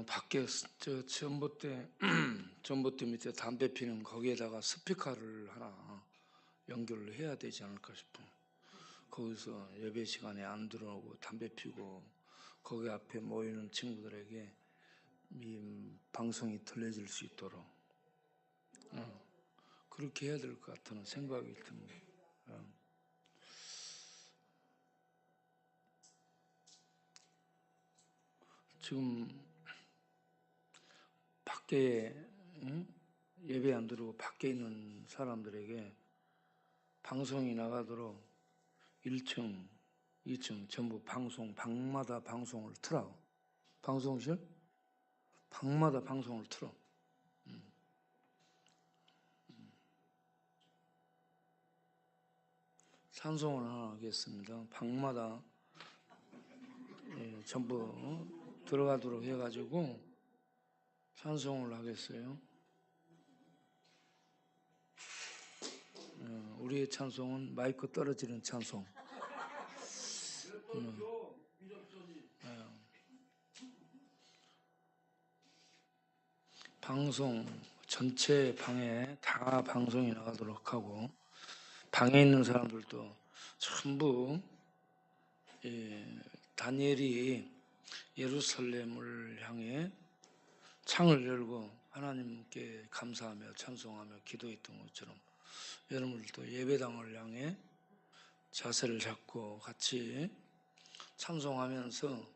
밖에 저 전봇대 전봇대 밑에 담배 피는 거기에다가 스피커를 하나 연결을 해야 되지 않을까 싶어. 거기서 예배 시간에 안 들어오고 담배 피고 거기 앞에 모이는 친구들에게 이 방송이 들려질 수 있도록 그렇게 해야 될 것 같다는 생각이 듭니다. 지금 밖에 예배 안 들어오고 밖에 있는 사람들에게 방송이 나가도록 1층, 2층 전부 방마다 방송을 틀어. 방송실? 방마다 방송을 틀어. 찬송을 하나 하겠습니다. 방마다 전부 들어가도록 해가지고 찬송을 하겠어요. 우리의 찬송은 마이크 떨어지는 찬송. 방송 전체 방에 다 방송이 나가도록 하고 방에 있는 사람들도 전부 다니엘이 예루살렘을 향해 창을 열고 하나님께 감사하며 찬송하며 기도했던 것처럼 여러분들도 예배당을 향해 자세를 잡고 같이 찬송하면서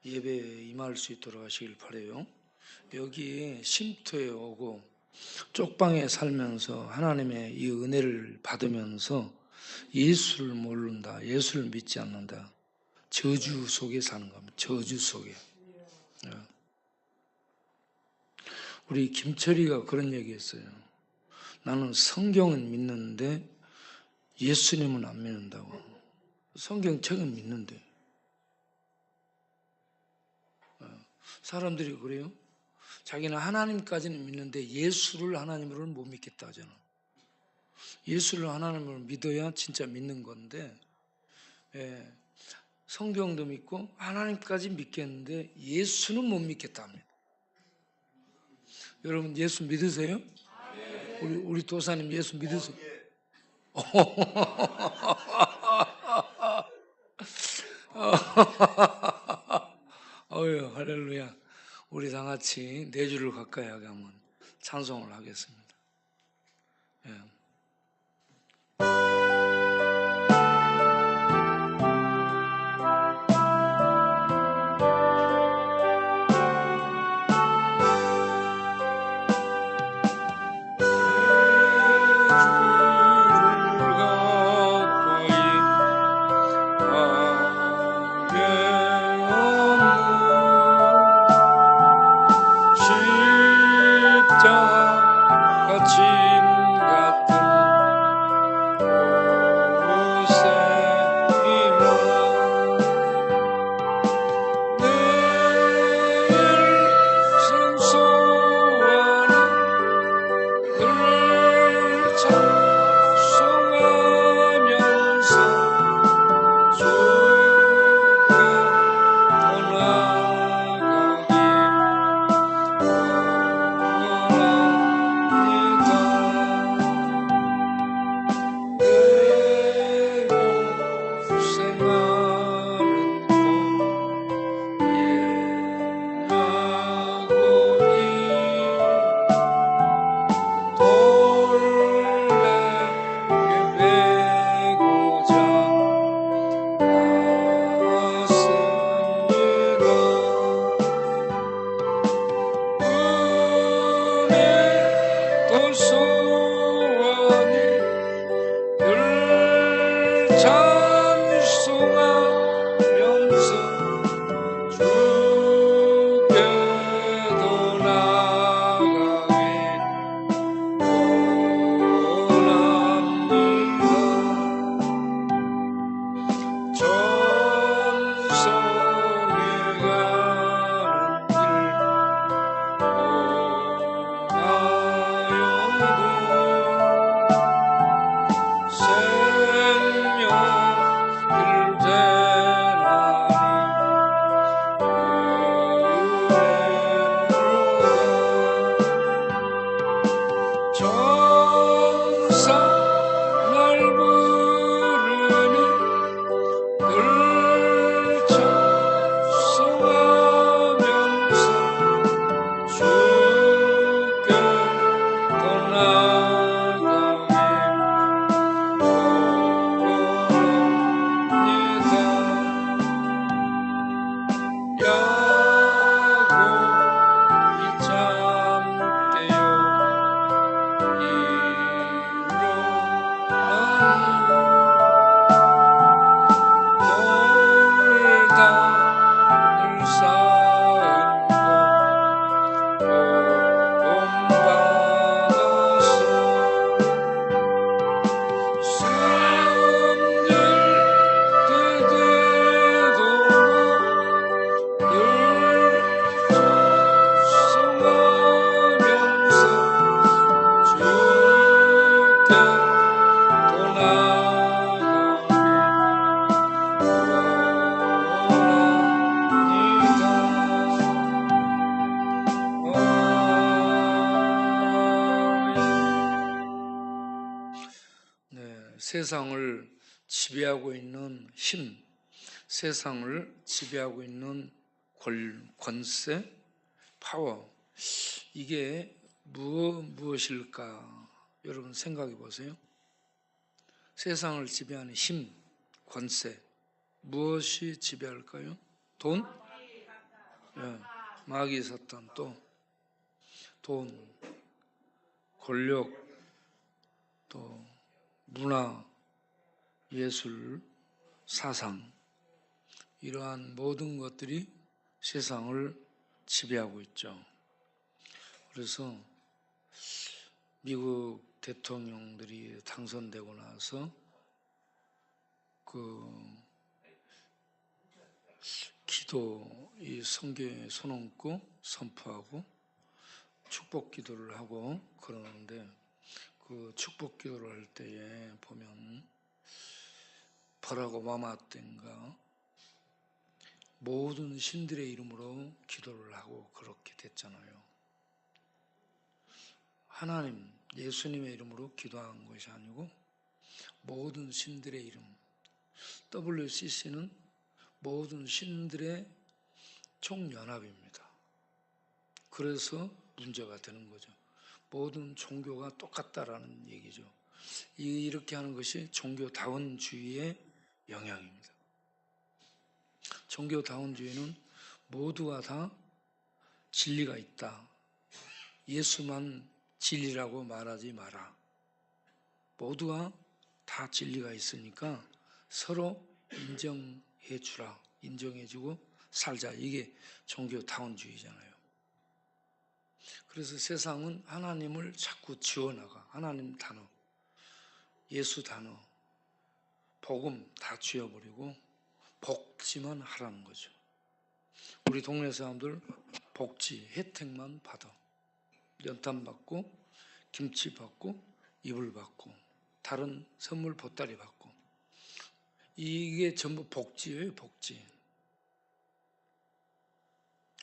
예배에 임할 수 있도록 하시길 바라요. 여기 쉼터에 오고 쪽방에 살면서 하나님의 이 은혜를 받으면서 예수를 모른다, 예수를 믿지 않는다, 저주 속에 사는 겁니다. 저주 속에. 우리 김철이가 그런 얘기했어요. 나는 성경은 믿는데 예수님은 안 믿는다고. 성경책은 믿는데. 사람들이 그래요. 자기는 하나님까지는 믿는데 예수를 하나님으로는 못 믿겠다 하잖아. 예수를 하나님으로 믿어야 진짜 믿는 건데 성경도 믿고 하나님까지 믿겠는데 예수는 못 믿겠다 합니다. 여러분 예수 믿으세요? 우리 도사님 예수 믿으세요? 어휴, 할렐루야. 우리 다 같이 4주를 가까이 하게 하면 찬송을 하겠습니다. 십자가 짐 같은 세상을 지배하고 있는 힘, 세상을 지배하고 있는 권세, 파워, 이게 무엇일까? 여러분 생각해 보세요. 세상을 지배하는 힘, 권세, 무엇이 지배할까요? 돈? 예, 마귀 사탄, 또 돈, 권력, 또 문화, 예술, 사상, 이러한 모든 것들이 세상을 지배하고 있죠. 그래서 미국 대통령들이 당선되고 나서 기도, 이 성경에 손 얹고 선포하고 축복 기도를 하고 그러는데, 그 축복 기도를 할 때에 보면 버락 오바마 때인가 모든 신들의 이름으로 기도를 하고 그렇게 됐잖아요. 하나님, 예수님의 이름으로 기도한 것이 아니고 모든 신들의 이름, WCC는 모든 신들의 총연합입니다. 그래서 문제가 되는 거죠. 모든 종교가 똑같다라는 얘기죠. 이렇게 하는 것이 종교다원주의의 영향입니다. 종교다원주의는 모두가 다 진리가 있다. 예수만 진리라고 말하지 마라. 모두가 다 진리가 있으니까 서로 인정해 주라. 인정해주고 살자. 이게 종교다원주의잖아요. 그래서 세상은 하나님을 자꾸 지워나가. 하나님 단어, 예수 단어, 복음 다 지워버리고 복지만 하라는 거죠. 우리 동네 사람들 복지, 혜택만 받아. 연탄 받고, 김치 받고, 이불 받고, 다른 선물 보따리 받고. 이게 전부 복지예요, 복지.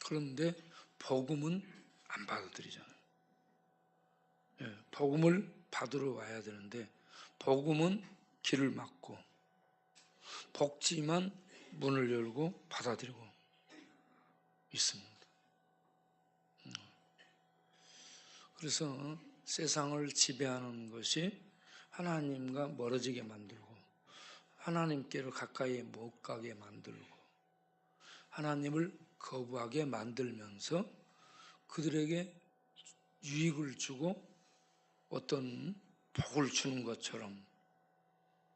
그런데 복음은 안 받아들이잖아요. 복음을 받으러 와야 되는데 복음은 길을 막고 복지만 문을 열고 받아들이고 있습니다. 그래서 세상을 지배하는 것이 하나님과 멀어지게 만들고 하나님께로 가까이 못 가게 만들고 하나님을 거부하게 만들면서 그들에게 유익을 주고 어떤 복을 주는 것처럼,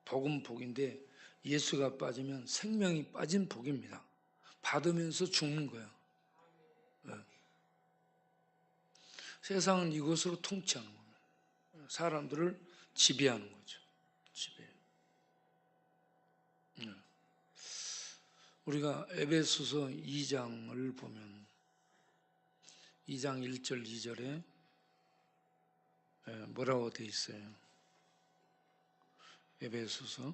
복은 복인데 예수가 빠지면 생명이 빠진 복입니다. 받으면서 죽는 거예요. 네. 세상은 이것으로 통치하는 겁니다. 사람들을 지배하는 거죠. 지배. 네. 우리가 에베소서 2장을 보면 2장 1절 2절에 뭐라고 되어 있어요? 에베소서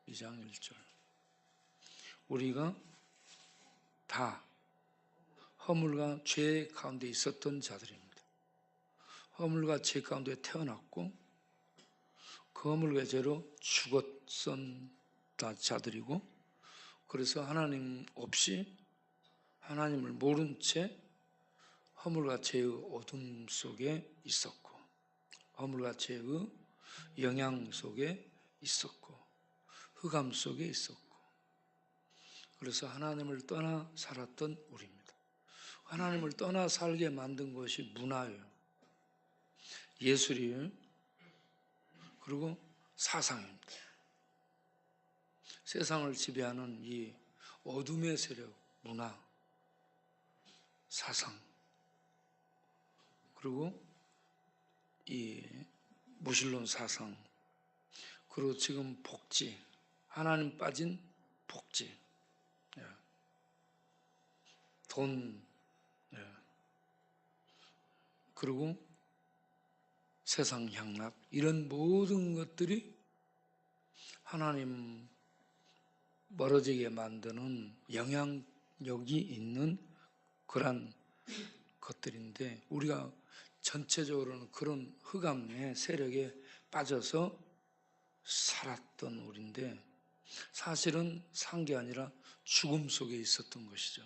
2장 1절. 우리가 다 허물과 죄 가운데 있었던 자들입니다. 허물과 죄 가운데 태어났고 그 허물과 죄로 죽었던 자들이고, 그래서 하나님 없이 하나님을 모른 채 허물과 죄의 어둠 속에 있었고 허물과 죄의 영향 속에 있었고 흑암 속에 있었고, 그래서 하나님을 떠나 살았던 우리입니다. 하나님을 떠나 살게 만든 것이 문화예요. 예술이에요. 그리고 사상입니다. 세상을 지배하는 이 어둠의 세력, 문화, 사상, 그리고 이 무신론 사상, 그리고 지금 복지, 하나님 빠진 복지, 돈, 그리고 세상 향락, 이런 모든 것들이 하나님 멀어지게 만드는 영향력이 있는 그런 것들인데, 우리가 전체적으로는 그런 흑암의 세력에 빠져서 살았던 우리인데 사실은 산 게 아니라 죽음 속에 있었던 것이죠.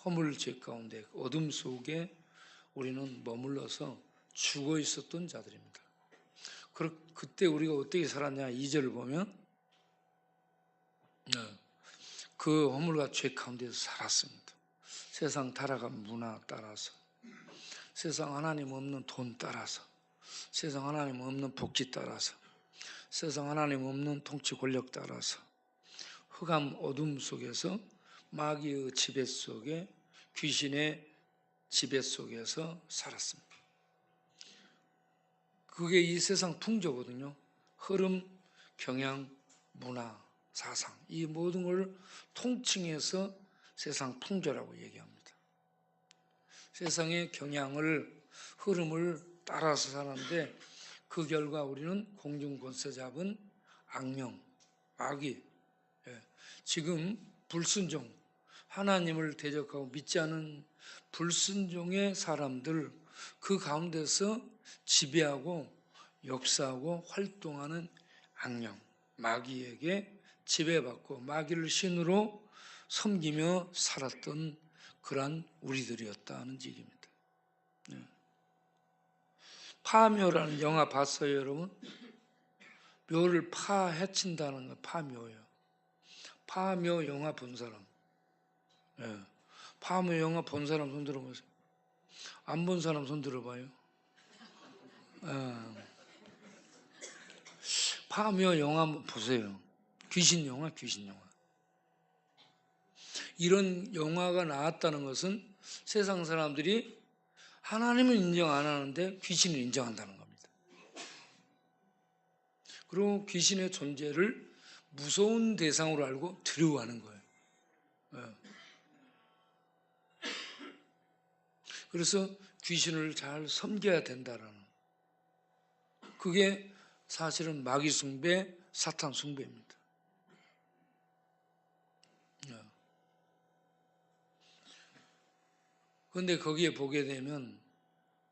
허물죄 가운데 어둠 속에 우리는 머물러서 죽어 있었던 자들입니다. 그때 우리가 어떻게 살았냐 2절을 보면 그 허물과 죄 가운데서 살았습니다. 세상 타락한 문화 따라서, 세상 하나님 없는 돈 따라서, 세상 하나님 없는 복지 따라서, 세상 하나님 없는 통치 권력 따라서 흑암 어둠 속에서 마귀의 지배 속에 귀신의 지배 속에서 살았습니다. 그게 이 세상 풍조거든요. 흐름, 경향, 문화, 사상 이 모든 걸 통칭해서 세상 풍조라고 얘기합니다. 세상의 경향을 흐름을 따라서 사는데 그 결과 우리는 공중권세 잡은 악령, 마귀 지금 불순종 하나님을 대적하고 믿지 않은 불순종의 사람들 그 가운데서 지배하고 역사하고 활동하는 악령, 마귀에게 지배받고 마귀를 신으로 섬기며 살았던 그러한 우리들이었다는 얘기입니다. 파묘라는 영화 봤어요, 여러분? 묘를 파헤친다는 거 파묘예요. 파묘 영화 본 사람. 파묘 영화 본 사람 손 들어보세요. 안 본 사람 손 들어봐요. 파묘 영화 한번 보세요. 귀신 영화, 귀신 영화. 이런 영화가 나왔다는 것은 세상 사람들이 하나님을 인정 안 하는데 귀신을 인정한다는 겁니다. 그리고 귀신의 존재를 무서운 대상으로 알고 두려워하는 거예요. 그래서 귀신을 잘 섬겨야 된다라는 그게 사실은 마귀 숭배, 사탄 숭배입니다. 그런데 거기에 보게 되면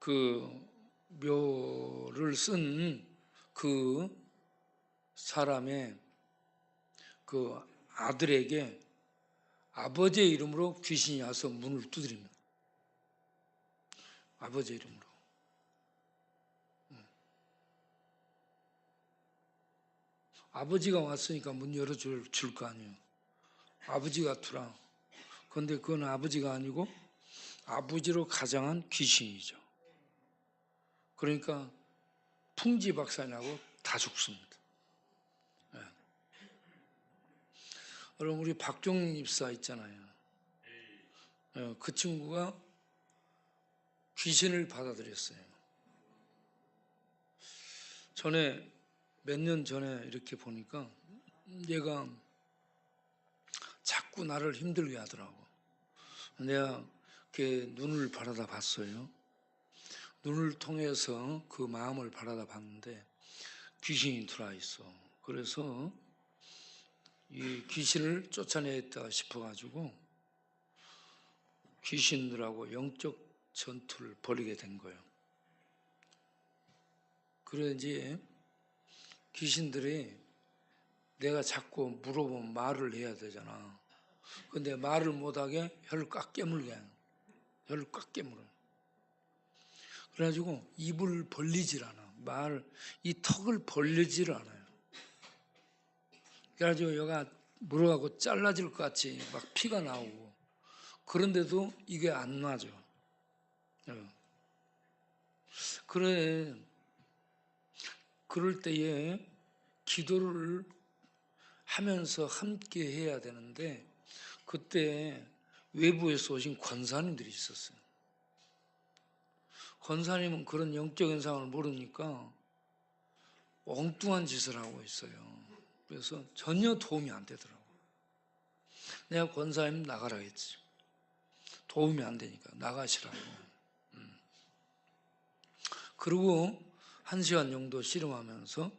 그 묘를 쓴 그 사람의 그 아들에게 아버지의 이름으로 귀신이 와서 문을 두드립니다. 아버지의 이름으로. 아버지가 왔으니까 문 열어줄 거 아니에요. 아버지가 두라. 그런데 그건 아버지가 아니고 아버지로 가장한 귀신이죠. 그러니까 풍지박산나고 다 죽습니다. 여러분 우리 박종민 입사 있잖아요. 그 친구가 귀신을 받아들였어요. 전에 몇 년 전에 이렇게 보니까 얘가 자꾸 나를 힘들게 하더라고. 내가 이렇게 눈을 바라다 봤어요. 눈을 통해서 그 마음을 바라다 봤는데 귀신이 들어와 있어. 그래서 이 귀신을 쫓아내겠다 싶어가지고 귀신들하고 영적 전투를 벌이게 된 거예요. 그런지 귀신들이 내가 자꾸 물어보면 말을 해야 되잖아. 근데 말을 못하게 혀를 꽉 깨물게 해요. 혀를 꽉 깨물어. 그래가지고 입을 벌리질 않아. 이 턱을 벌리질 않아요. 그래가지고 여기가 물어가고 잘라질 것 같이 막 피가 나오고 그런데도 이게 안 나죠. 그래. 그럴 때에 기도를 하면서 함께 해야 되는데 그때 외부에서 오신 권사님들이 있었어요. 권사님은 그런 영적인 상황을 모르니까 엉뚱한 짓을 하고 있어요. 그래서 전혀 도움이 안 되더라고. 내가 권사님 나가라 했지. 도움이 안 되니까 나가시라고. 그리고 1시간 정도 씨름하면서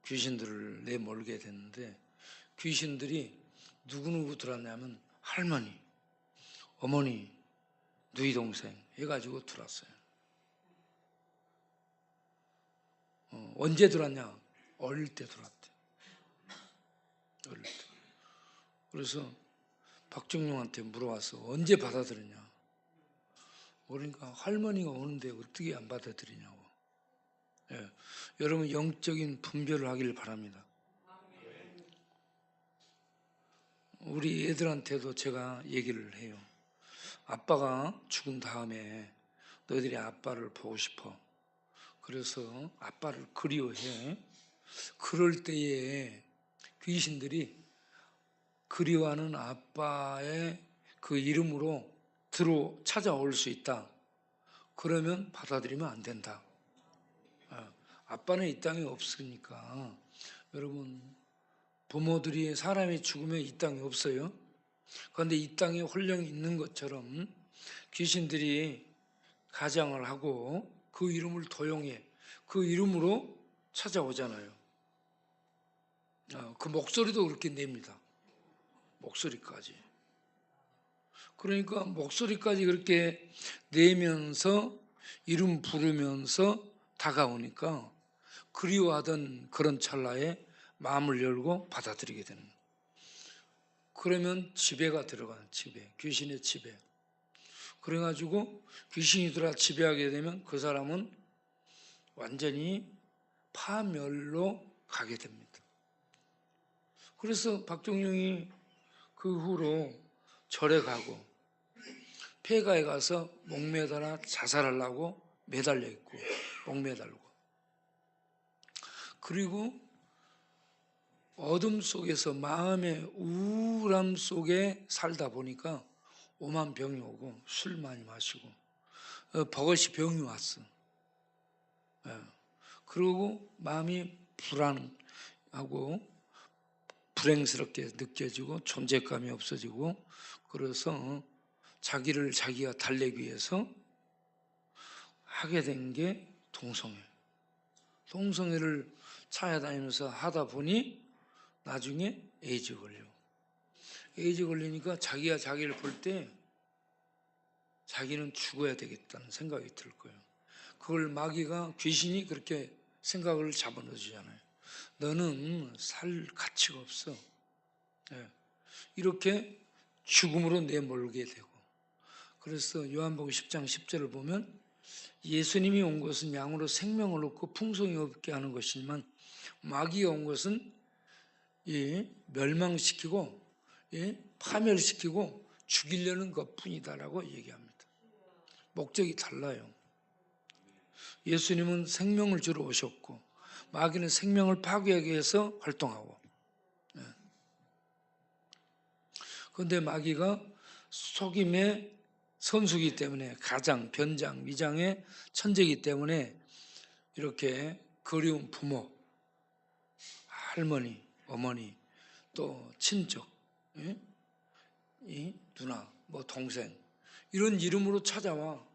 귀신들을 내몰게 됐는데 귀신들이 누구누구 들어왔냐면 할머니, 어머니, 누이 동생 해가지고 들어왔어요. 언제 들어왔냐? 어릴 때 들어왔대. 어릴 때. 그래서 박정룡한테 물어와서 언제 받아들였냐? 그러니까 할머니가 오는데 어떻게 안 받아들이냐고. 예. 여러분 영적인 분별을 하기를 바랍니다. 우리 애들한테도 제가 얘기를 해요. 아빠가 죽은 다음에 너희들이 아빠를 보고 싶어. 그래서 아빠를 그리워해. 그럴 때에 귀신들이 그리워하는 아빠의 그 이름으로 찾아올 수 있다. 그러면 받아들이면 안 된다. 아빠는 이 땅에 없으니까. 여러분, 부모들이 사람이 죽으면 이 땅에 없어요. 그런데 이 땅에 홀령이 있는 것처럼 귀신들이 가장을 하고 그 이름을 도용해 그 이름으로 찾아오잖아요. 그 목소리도 그렇게 냅니다. 목소리까지. 그러니까 목소리까지 그렇게 내면서 이름 부르면서 다가오니까 그리워하던 그런 찰나에 마음을 열고 받아들이게 되는 거예요. 그러면 지배가 들어가는 지배, 귀신의 지배. 그래가지고 귀신이 들어와 지배하게 되면 그 사람은 완전히 파멸로 가게 됩니다. 그래서 박정룡이 그 후로 절에 가고 폐가에 가서 목매달아 자살하려고 매달려 있고 목매달고, 그리고 어둠 속에서 마음의 우울함 속에 살다 보니까 오만 병이 오고 술 많이 마시고 버것이 병이 왔어. 그리고 마음이 불안하고 불행스럽게 느껴지고 존재감이 없어지고, 그래서 자기를 자기가 달래기 위해서 하게 된 게 동성애. 동성애를 찾아다니면서 하다 보니 나중에 에이즈 걸려. 에이즈 걸리니까 자기가 자기를 볼 때 자기는 죽어야 되겠다는 생각이 들 거예요. 그걸 마귀가, 귀신이 그렇게 생각을 잡아넣어주잖아요. 너는 살 가치가 없어. 이렇게 죽음으로 내몰게 되고. 그래서 요한복음 10장 10절을 보면 예수님이 온 것은 양으로 생명을 얻고 풍성히 얻게 하는 것이지만 마귀가 온 것은 멸망시키고 파멸시키고 죽이려는 것뿐이다라고 얘기합니다. 목적이 달라요. 예수님은 생명을 주러 오셨고 마귀는 생명을 파괴하기 위해서 활동하고. 그런데 마귀가 속임의 선수이기 때문에, 가장, 변장, 위장의 천재이기 때문에 이렇게 그리운 부모, 할머니, 어머니, 또 친척, 이 누나, 뭐 동생, 이런 이름으로 찾아와.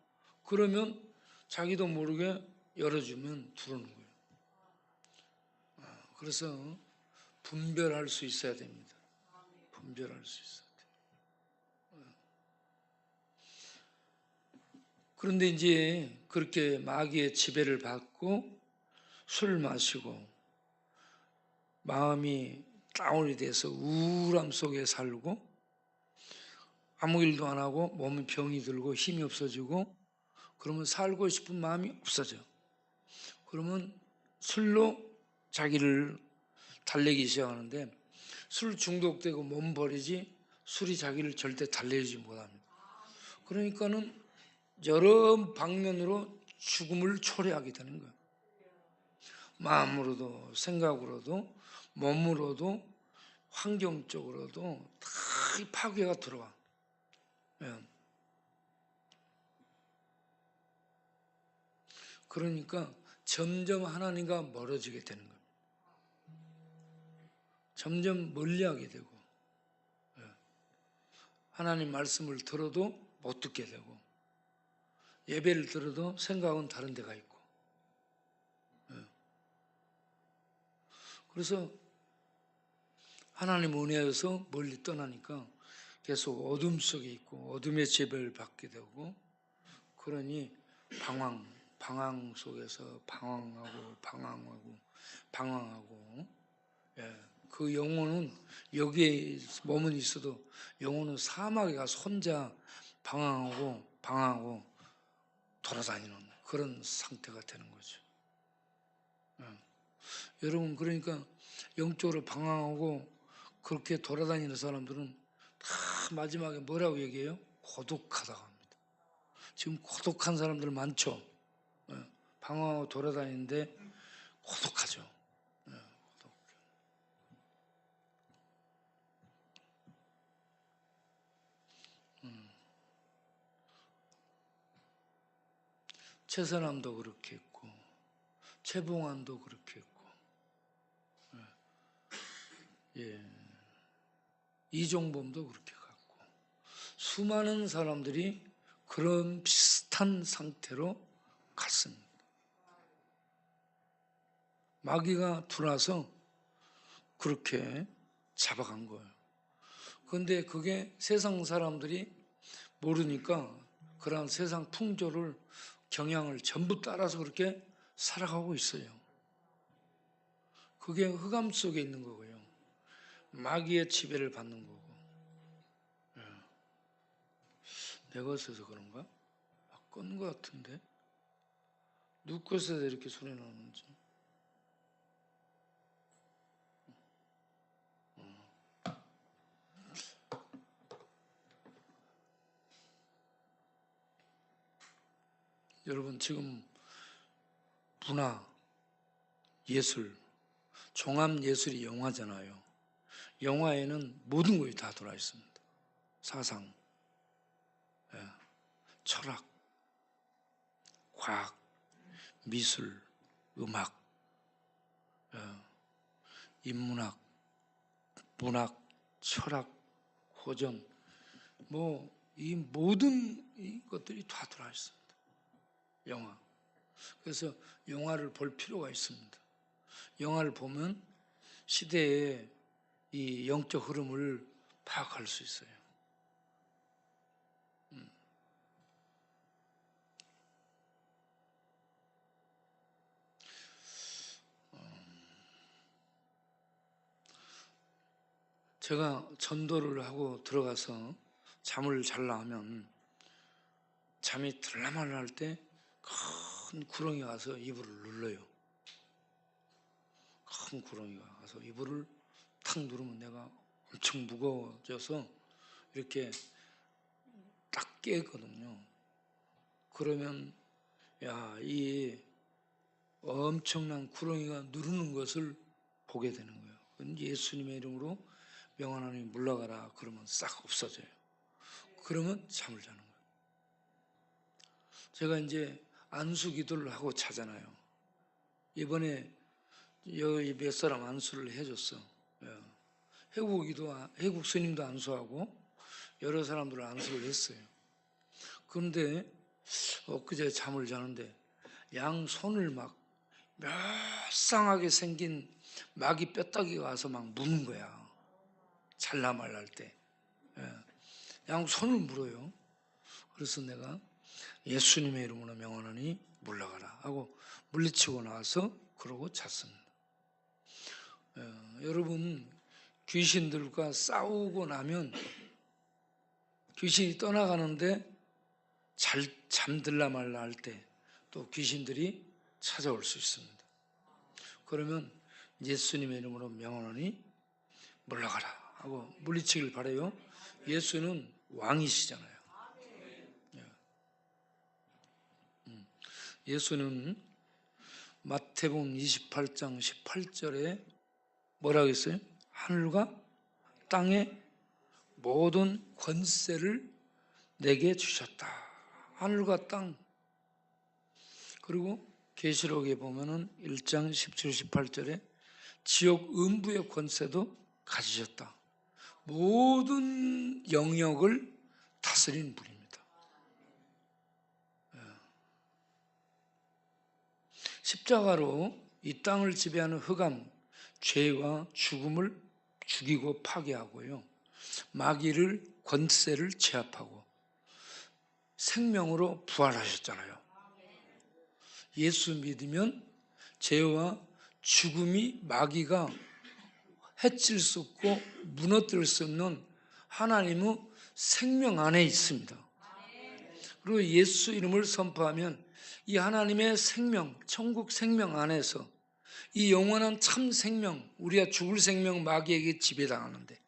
그러면 자기도 모르게 열어주면 들어오는 거예요. 그래서 분별할 수 있어야 됩니다. 분별할 수 있어야 돼요. 그런데 이제 그렇게 마귀의 지배를 받고 술을 마시고 마음이 다운이 돼서 우울함 속에 살고 아무 일도 안 하고 몸은 병이 들고 힘이 없어지고, 그러면 살고 싶은 마음이 없어져. 그러면 술로 자기를 달래기 시작하는데, 술 중독되고 몸 버리지 술이 자기를 절대 달래지 못합니다. 그러니까는 여러 방면으로 죽음을 초래하게 되는 거예요. 마음으로도 생각으로도 몸으로도 환경적으로도 다 파괴가 들어와. 그러니까 점점 하나님과 멀어지게 되는 거예요. 점점 멀리하게 되고, 하나님 말씀을 들어도 못 듣게 되고, 예배를 들어도 생각은 다른 데가 있고. 그래서 하나님 은혜에서 멀리 떠나니까 계속 어둠 속에 있고 어둠의 지배를 받게 되고, 그러니 방황, 방황 속에서 방황하고 예, 그 영혼은 여기에 몸은 있어도 영혼은 사막에 가서 혼자 방황하고 돌아다니는 그런 상태가 되는 거죠. 예. 여러분, 그러니까 영적으로 방황하고 그렇게 돌아다니는 사람들은 다 마지막에 뭐라고 얘기해요? 고독하다고 합니다. 지금 고독한 사람들 많죠. 예. 방황하고 돌아다니는데 고독하죠. 예, 고독. 최선암도 그렇게 했고, 최봉환도 그렇게 했고, 예, 이종범도 그렇게 갔고, 수많은 사람들이 그런 비슷한 상태로 갔습니다. 마귀가 들어와서 그렇게 잡아간 거예요. 그런데 그게 세상 사람들이 모르니까 그런 세상 풍조를 경향을 전부 따라서 그렇게 살아가고 있어요. 그게 흑암 속에 있는 거고요. 마귀의 지배를 받는 거고. 예. 내가 없어서 그런가? 껐는 것 같은데? 누구 것에서 이렇게 소리 나는지. 여러분, 지금 문화, 예술, 종합예술이 영화잖아요. 영화에는 모든 것이 다 들어와 있습니다. 사상, 예, 철학, 과학, 미술, 음악, 예, 인문학, 문학, 철학, 고전, 이 모든 이 것들이 다 들어와 있습니다. 영화. 그래서 영화를 볼 필요가 있습니다. 영화를 보면 시대의 이 영적 흐름을 파악할 수 있어요. 제가 전도를 하고 들어가서 잠을 잘라 하면 잠이 들라말라 할 때 큰 구렁이 와서 이불을 눌러요. 큰 구렁이가 와서 이불을 탁 누르면 내가 엄청 무거워져서 이렇게 딱 깨거든요. 그러면 이 엄청난 구렁이가 누르는 것을 보게 되는 거예요. 그건 예수님의 이름으로 명하나니 물러가라 그러면 싹 없어져요. 그러면 잠을 자는 거예요. 제가 이제 안수 기도를 하고 자잖아요. 이번에 여기 몇 사람 안수를 해줬어. 해국 스님도 안수하고 여러 사람들 안수를 했어요. 그런데 엊그제 잠을 자는데 양손을 막 묘쌍하게 생긴 마귀 뼈다귀가 와서 막 무는 거야. 잘라 말라 할 때. 양손을 물어요. 그래서 내가 예수님의 이름으로 명하노니 물러가라 하고 물리치고 나와서 그러고 잤습니다. 여러분, 귀신들과 싸우고 나면 귀신이 떠나가는데 잘 잠들라 말라 할 때 또 귀신들이 찾아올 수 있습니다. 그러면 예수님의 이름으로 명하노니 물러가라 하고 물리치길 바라요. 예수는 왕이시잖아요. 예수는 마태복음 28장 18절에 뭐라고 했어요? 하늘과 땅의 모든 권세를 내게 주셨다. 하늘과 땅. 그리고 계시록에 보면은 1장 17, 18절에 지옥 음부의 권세도 가지셨다. 모든 영역을 다스리는 분입니다. 십자가로 이 땅을 지배하는 흑암, 죄와 죽음을 죽이고 파괴하고요. 마귀를 권세를 제압하고 생명으로 부활하셨잖아요. 예수 믿으면 죄와 죽음이 마귀가 해칠 수 없고 무너뜨릴 수 없는 하나님의 생명 안에 있습니다. 그리고 예수 이름을 선포하면 이 하나님의 생명, 천국 생명 안에서 이 영원한 참 생명, 우리가 죽을 생명 마귀에게 지배당하는데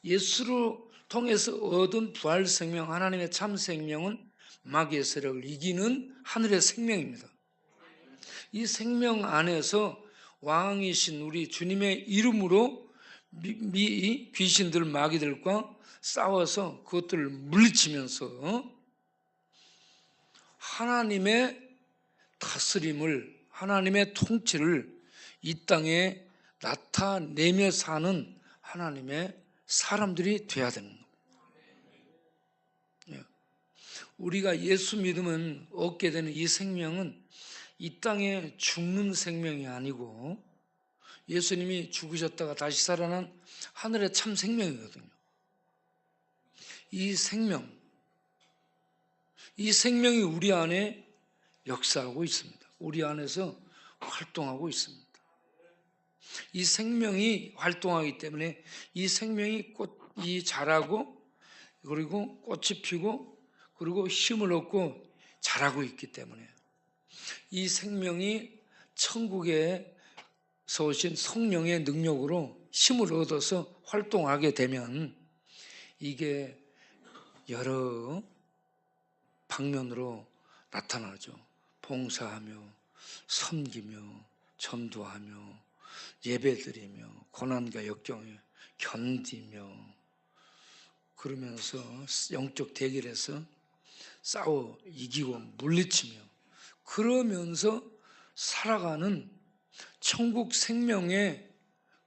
예수를 통해서 얻은 부활 생명, 하나님의 참 생명은 마귀의 세력을 이기는 하늘의 생명입니다. 이 생명 안에서 왕이신 우리 주님의 이름으로 귀신들, 마귀들과 싸워서 그것들을 물리치면서 하나님의 다스림을, 하나님의 통치를 이 땅에 나타내며 사는 하나님의 사람들이 돼야 되는 겁니다. 우리가 예수 믿으면 얻게 되는 이 생명은 이 땅에 죽는 생명이 아니고 예수님이 죽으셨다가 다시 살아난 하늘의 참 생명이거든요. 이 생명이 우리 안에 역사하고 있습니다. 우리 안에서 활동하고 있습니다. 이 생명이 활동하기 때문에 이 생명이 꽃이 자라고 그리고 꽃이 피고 그리고 힘을 얻고 자라고 있기 때문에 이 생명이 천국에서 오신 성령의 능력으로 힘을 얻어서 활동하게 되면 이게 여러 방면으로 나타나죠. 봉사하며 섬기며 전도하며 예배드리며 고난과 역경을 견디며 그러면서 영적 대결에서 싸워 이기고 물리치며 그러면서 살아가는 천국 생명의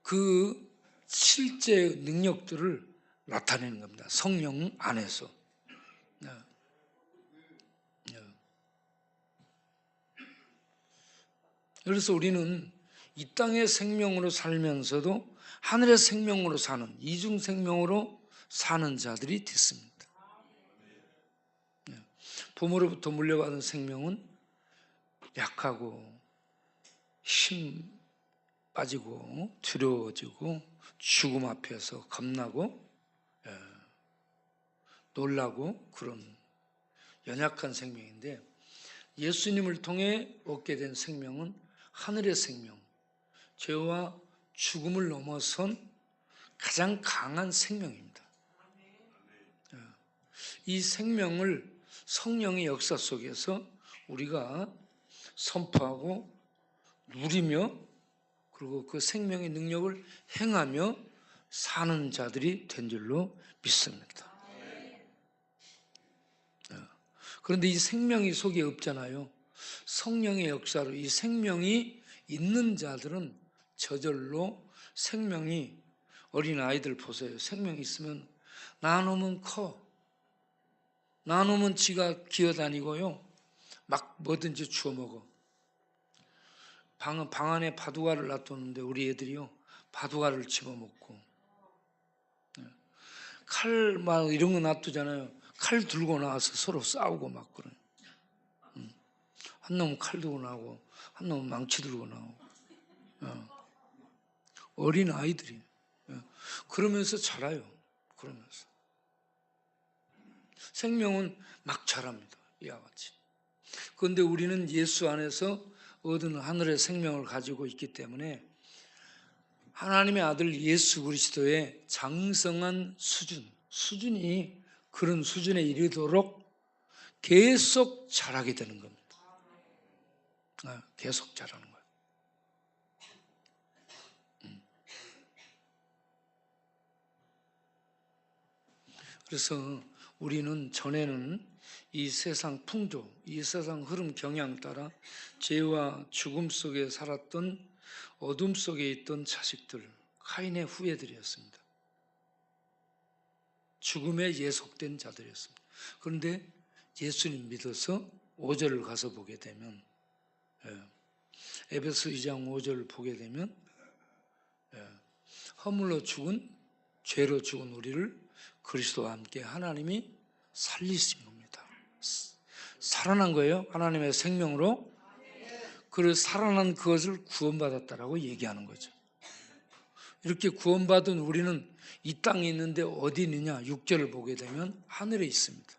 그 실제 능력들을 나타내는 겁니다. 성령 안에서. 그래서 우리는 이 땅의 생명으로 살면서도 하늘의 생명으로 사는 이중 생명으로 사는 자들이 됐습니다. 부모로부터 물려받은 생명은 약하고 힘 빠지고 두려워지고 죽음 앞에서 겁나고 놀라고 그런 연약한 생명인데 예수님을 통해 얻게 된 생명은 하늘의 생명, 죄와 죽음을 넘어선 가장 강한 생명입니다. 이 생명을 성령의 역사 속에서 우리가 선포하고 누리며 그리고 그 생명의 능력을 행하며 사는 자들이 된 줄로 믿습니다. 그런데 이 생명이 속에 없잖아요. 성령의 역사로 이 생명이 있는 자들은 저절로 생명이 어린 아이들 보세요. 생명이 있으면 나누면 커. 나누면 지가 기어다니고요. 막 뭐든지 주워 먹어. 방 안에 바둑알을 놔뒀는데 우리 애들이요. 바둑알을 집어먹고. 칼 막 이런 거 놔두잖아요. 칼 들고 나와서 서로 싸우고 막 그래요. 한 놈은 칼 들고 나오고 한 놈은 망치 들고 나오고. 어린 아이들이. 그러면서 자라요. 그러면서. 생명은 막 자랍니다. 이와 같이. 그런데 우리는 예수 안에서 얻은 하늘의 생명을 가지고 있기 때문에 하나님의 아들 예수 그리스도의 장성한 수준이 그런 수준에 이르도록 계속 자라게 되는 겁니다. 계속 자라는 거예요. 그래서 우리는 전에는 이 세상 풍조, 이 세상 흐름 경향 따라 죄와 죽음 속에 살았던 어둠 속에 있던 자식들, 카인의 후예들이었습니다. 죽음에 예속된 자들이었습니다. 그런데 예수님 믿어서 5절을 가서 보게 되면 에베소 2장 5절을 보게 되면 허물로 죽은 죄로 죽은 우리를 그리스도와 함께 하나님이 살리신 겁니다. 살아난 거예요. 하나님의 생명으로 그 살아난 그것을 구원받았다라고 얘기하는 거죠. 이렇게 구원받은 우리는 이 땅에 있는데 어디 있느냐? 6절을 보게 되면 하늘에 있습니다.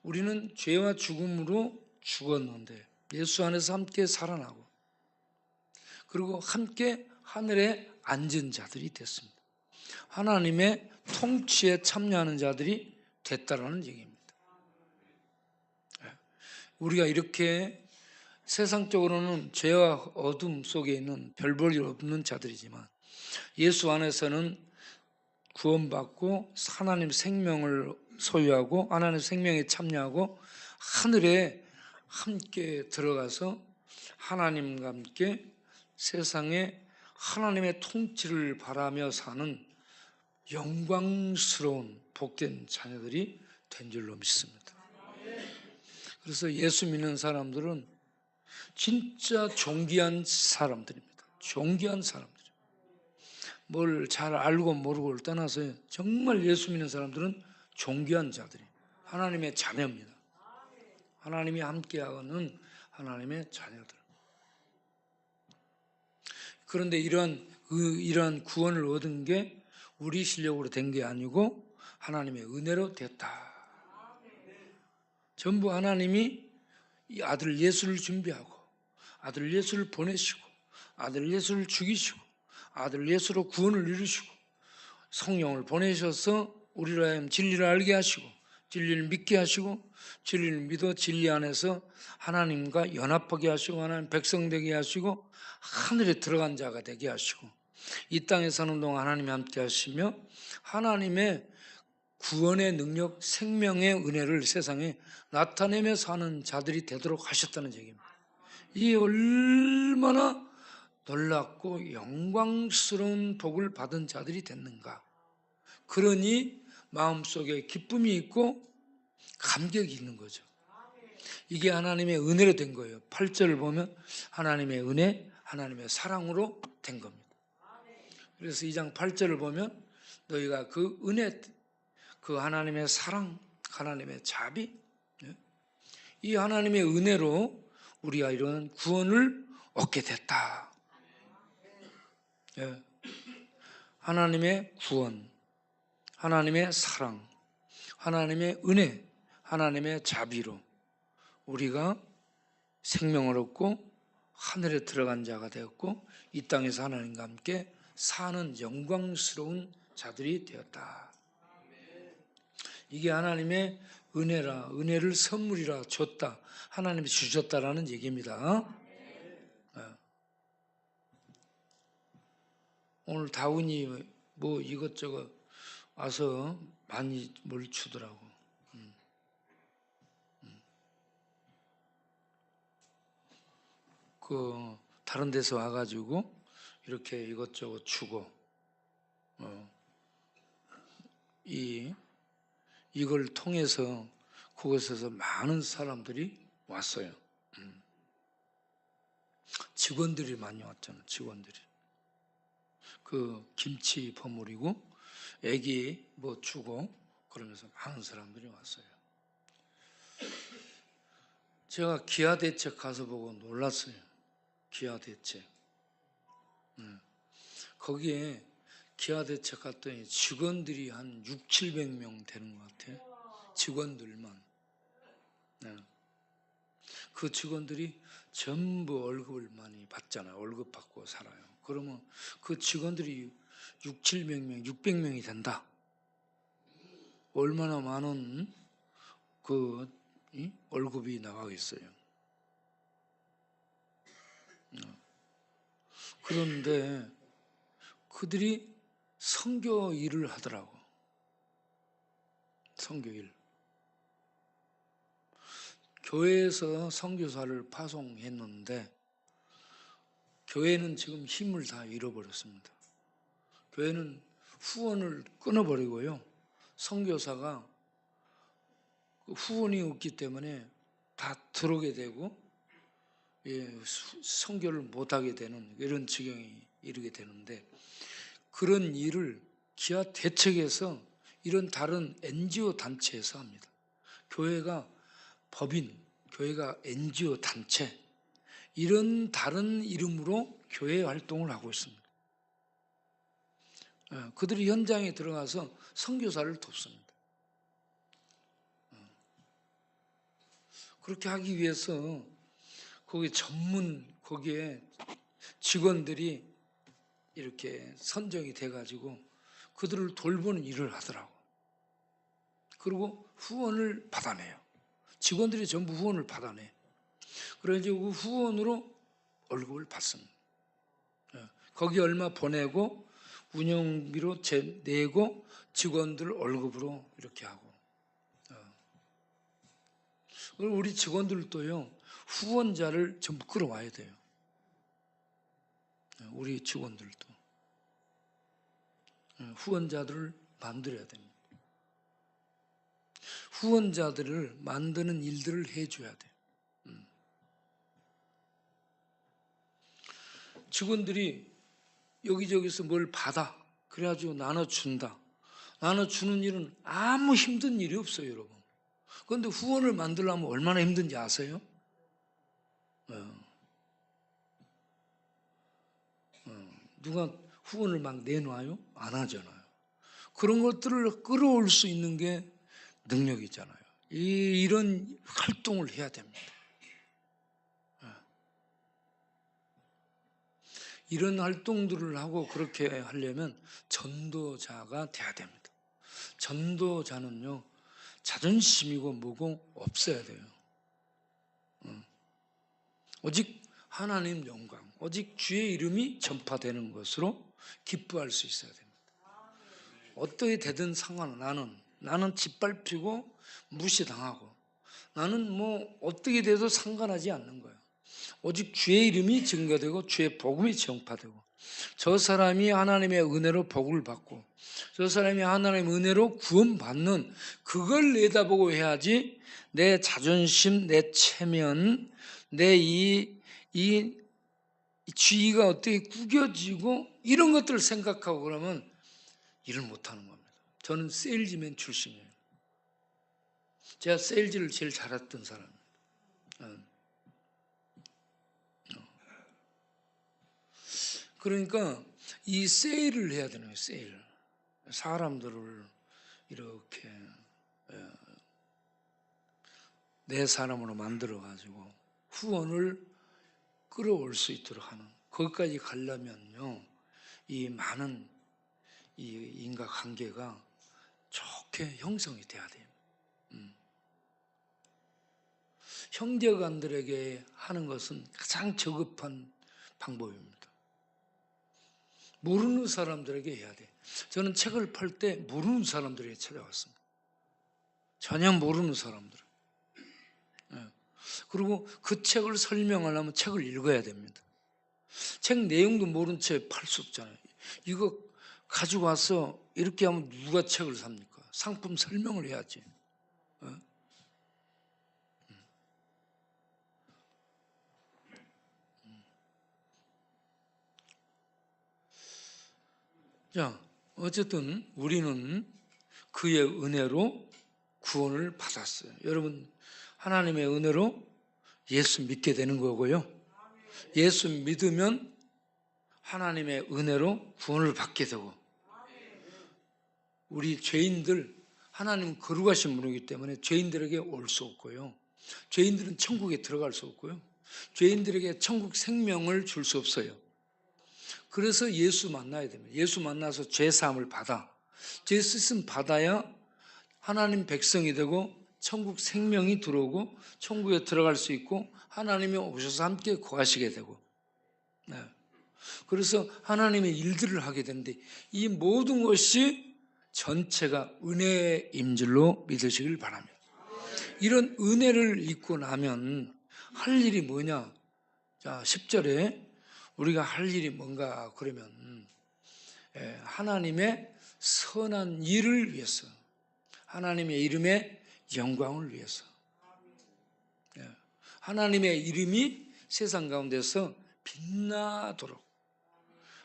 우리는 죄와 죽음으로 죽었는데 예수 안에서 함께 살아나고 그리고 함께 하늘에 앉은 자들이 됐습니다. 하나님의 통치에 참여하는 자들이 됐다라는 얘기입니다. 우리가 이렇게 세상적으로는 죄와 어둠 속에 있는 별 볼 일 없는 자들이지만 예수 안에서는 구원받고 하나님 생명을 소유하고 하나님 생명에 참여하고 하늘에 함께 들어가서 하나님과 함께 세상에 하나님의 통치를 바라며 사는 영광스러운 복된 자녀들이 된 줄로 믿습니다. 그래서 예수 믿는 사람들은 진짜 존귀한 사람들입니다. 존귀한 사람들. 뭘 잘 알고 모르고를 떠나서 정말 예수 믿는 사람들은 존귀한 자들이 하나님의 자녀입니다. 하나님이 함께하는 하나님의 자녀들. 그런데 이러한 구원을 얻은 게 우리 실력으로 된 게 아니고 하나님의 은혜로 됐다. 전부 하나님이 이 아들 예수를 준비하고 아들 예수를 보내시고 아들 예수를 죽이시고 아들 예수로 구원을 이루시고 성령을 보내셔서 우리로 하여금 진리를 알게 하시고 진리를 믿게 하시고 진리를 믿어 진리 안에서 하나님과 연합하게 하시고 하나님 백성 되게 하시고 하늘에 들어간 자가 되게 하시고 이 땅에 사는 동안 하나님이 함께 하시며 하나님의 구원의 능력, 생명의 은혜를 세상에 나타내며 사는 자들이 되도록 하셨다는 얘기입니다. 이 얼마나 놀랍고 영광스러운 복을 받은 자들이 됐는가. 그러니 마음속에 기쁨이 있고 감격이 있는 거죠. 이게 하나님의 은혜로 된 거예요. 8절을 보면 하나님의 은혜, 하나님의 사랑으로 된 겁니다. 그래서 2장 8절을 보면 너희가 그 은혜, 그 하나님의 사랑, 하나님의 자비, 이 하나님의 은혜로 우리가 이런 구원을 얻게 됐다. 하나님의 구원, 하나님의 사랑, 하나님의 은혜, 하나님의 자비로 우리가 생명을 얻고 하늘에 들어간 자가 되었고 이 땅에서 하나님과 함께 사는 영광스러운 자들이 되었다. 이게 하나님의 은혜라, 은혜를 선물이라 줬다. 하나님이 주셨다라는 얘기입니다. 오늘 다운이 뭐 이것저것 와서 많이 뭘 주더라고. 그 다른 데서 와가지고 이렇게 이것저것 주고 이걸 통해서 그곳에서 많은 사람들이 왔어요. 직원들이 많이 왔잖아. 직원들이 그 김치 버무리고 애기 뭐 주고 그러면서 많은 사람들이 왔어요. 제가 기아대책 가서 보고 놀랐어요. 기아대책. 거기에 기아대책 갔더니 직원들이 한 600~700명 되는 것 같아요. 직원들만. 그 직원들이 전부 월급을 많이 받잖아요. 월급 받고 살아요. 그러면 그 직원들이 600~700명, 600명이 된다. 얼마나 많은 그 월급이 나가겠어요. 그런데 그들이 선교 일을 하더라고. 선교 일. 교회에서 선교사를 파송했는데 교회는 지금 힘을 다 잃어버렸습니다. 교회는 후원을 끊어버리고요. 선교사가 후원이 없기 때문에 다 들어오게 되고 선교를 못하게 되는 이런 지경이 이르게 되는데 그런 일을 기아 대책에서 이런 다른 NGO 단체에서 합니다. 교회가 법인, 교회가 NGO 단체 이런 다른 이름으로 교회 활동을 하고 있습니다. 그들이 현장에 들어가서 선교사를 돕습니다. 그렇게 하기 위해서 거기에 직원들이 이렇게 선정이 돼가지고 그들을 돌보는 일을 하더라고. 그리고 후원을 받아내요. 직원들이 전부 후원을 받아내. 그래서 그 후원으로 월급을 받습니다. 거기 얼마 보내고 운영비로 내고 직원들 월급으로 이렇게 하고. 우리 직원들도요, 후원자를 전부 끌어와야 돼요. 우리 직원들도 후원자들을 만들어야 됩니다. 후원자들을 만드는 일들을 해줘야 돼요. 직원들이 여기저기서 뭘 받아. 그래가지고 나눠준다. 나눠주는 일은 아무 힘든 일이 없어요, 여러분. 그런데 후원을 만들려면 얼마나 힘든지 아세요? 누가 후원을 막 내놔요? 안 하잖아요. 그런 것들을 끌어올 수 있는 게 능력이잖아요. 이런 활동을 해야 됩니다. 이런 활동들을 하고 그렇게 하려면 전도자가 돼야 됩니다. 전도자는요, 자존심이고 뭐고 없어야 돼요. 오직 하나님 영광, 오직 주의 이름이 전파되는 것으로 기뻐할 수 있어야 됩니다. 어떻게 되든 상관은 나는 짓밟히고 무시당하고 나는 뭐 어떻게 돼도 상관하지 않는 거예요. 오직 주의 이름이 증거되고 주의 복음이 전파되고 저 사람이 하나님의 은혜로 복을 받고 저 사람이 하나님의 은혜로 구원받는 그걸 내다보고 해야지 내 자존심, 내 체면, 내 이 주의가 어떻게 구겨지고 이런 것들을 생각하고 그러면 일을 못하는 겁니다. 저는 세일즈맨 출신이에요. 제가 세일즈를 제일 잘했던 사람입니다. 그러니까 이 세일을 해야 되는 거예요. 세일. 사람들을 이렇게 내 사람으로 만들어가지고 후원을 끌어올 수 있도록 하는 거기까지 가려면요. 이 많은 이 인과관계가 좋게 형성이 돼야 돼요. 형제간들에게 하는 것은 가장 저급한 방법입니다. 모르는 사람들에게 해야 돼. 저는 책을 팔 때 모르는 사람들에게 찾아왔습니다. 전혀 모르는 사람들. 그리고 그 책을 설명하려면 책을 읽어야 됩니다. 책 내용도 모르는 채 팔 수 없잖아요. 이거 가지고 와서 이렇게 하면 누가 책을 삽니까? 상품 설명을 해야지. 자, 어쨌든 우리는 그의 은혜로 구원을 받았어요. 여러분, 하나님의 은혜로 예수 믿게 되는 거고요. 예수 믿으면 하나님의 은혜로 구원을 받게 되고 우리 죄인들, 하나님은 거룩하신 분이기 때문에 죄인들에게 올 수 없고요. 죄인들은 천국에 들어갈 수 없고요. 죄인들에게 천국 생명을 줄 수 없어요. 그래서 예수 만나야 됩니다. 예수 만나서 죄사함을 받아. 죄 씻음 받아야 하나님 백성이 되고 천국 생명이 들어오고 천국에 들어갈 수 있고 하나님이 오셔서 함께 거하시게 되고 그래서 하나님의 일들을 하게 되는데 이 모든 것이 전체가 은혜의 임질로 믿으시길 바랍니다. 이런 은혜를 입고 나면 할 일이 뭐냐? 자, 10절에 우리가 할 일이 뭔가 그러면 하나님의 선한 일을 위해서 하나님의 이름의 영광을 위해서 하나님의 이름이 세상 가운데서 빛나도록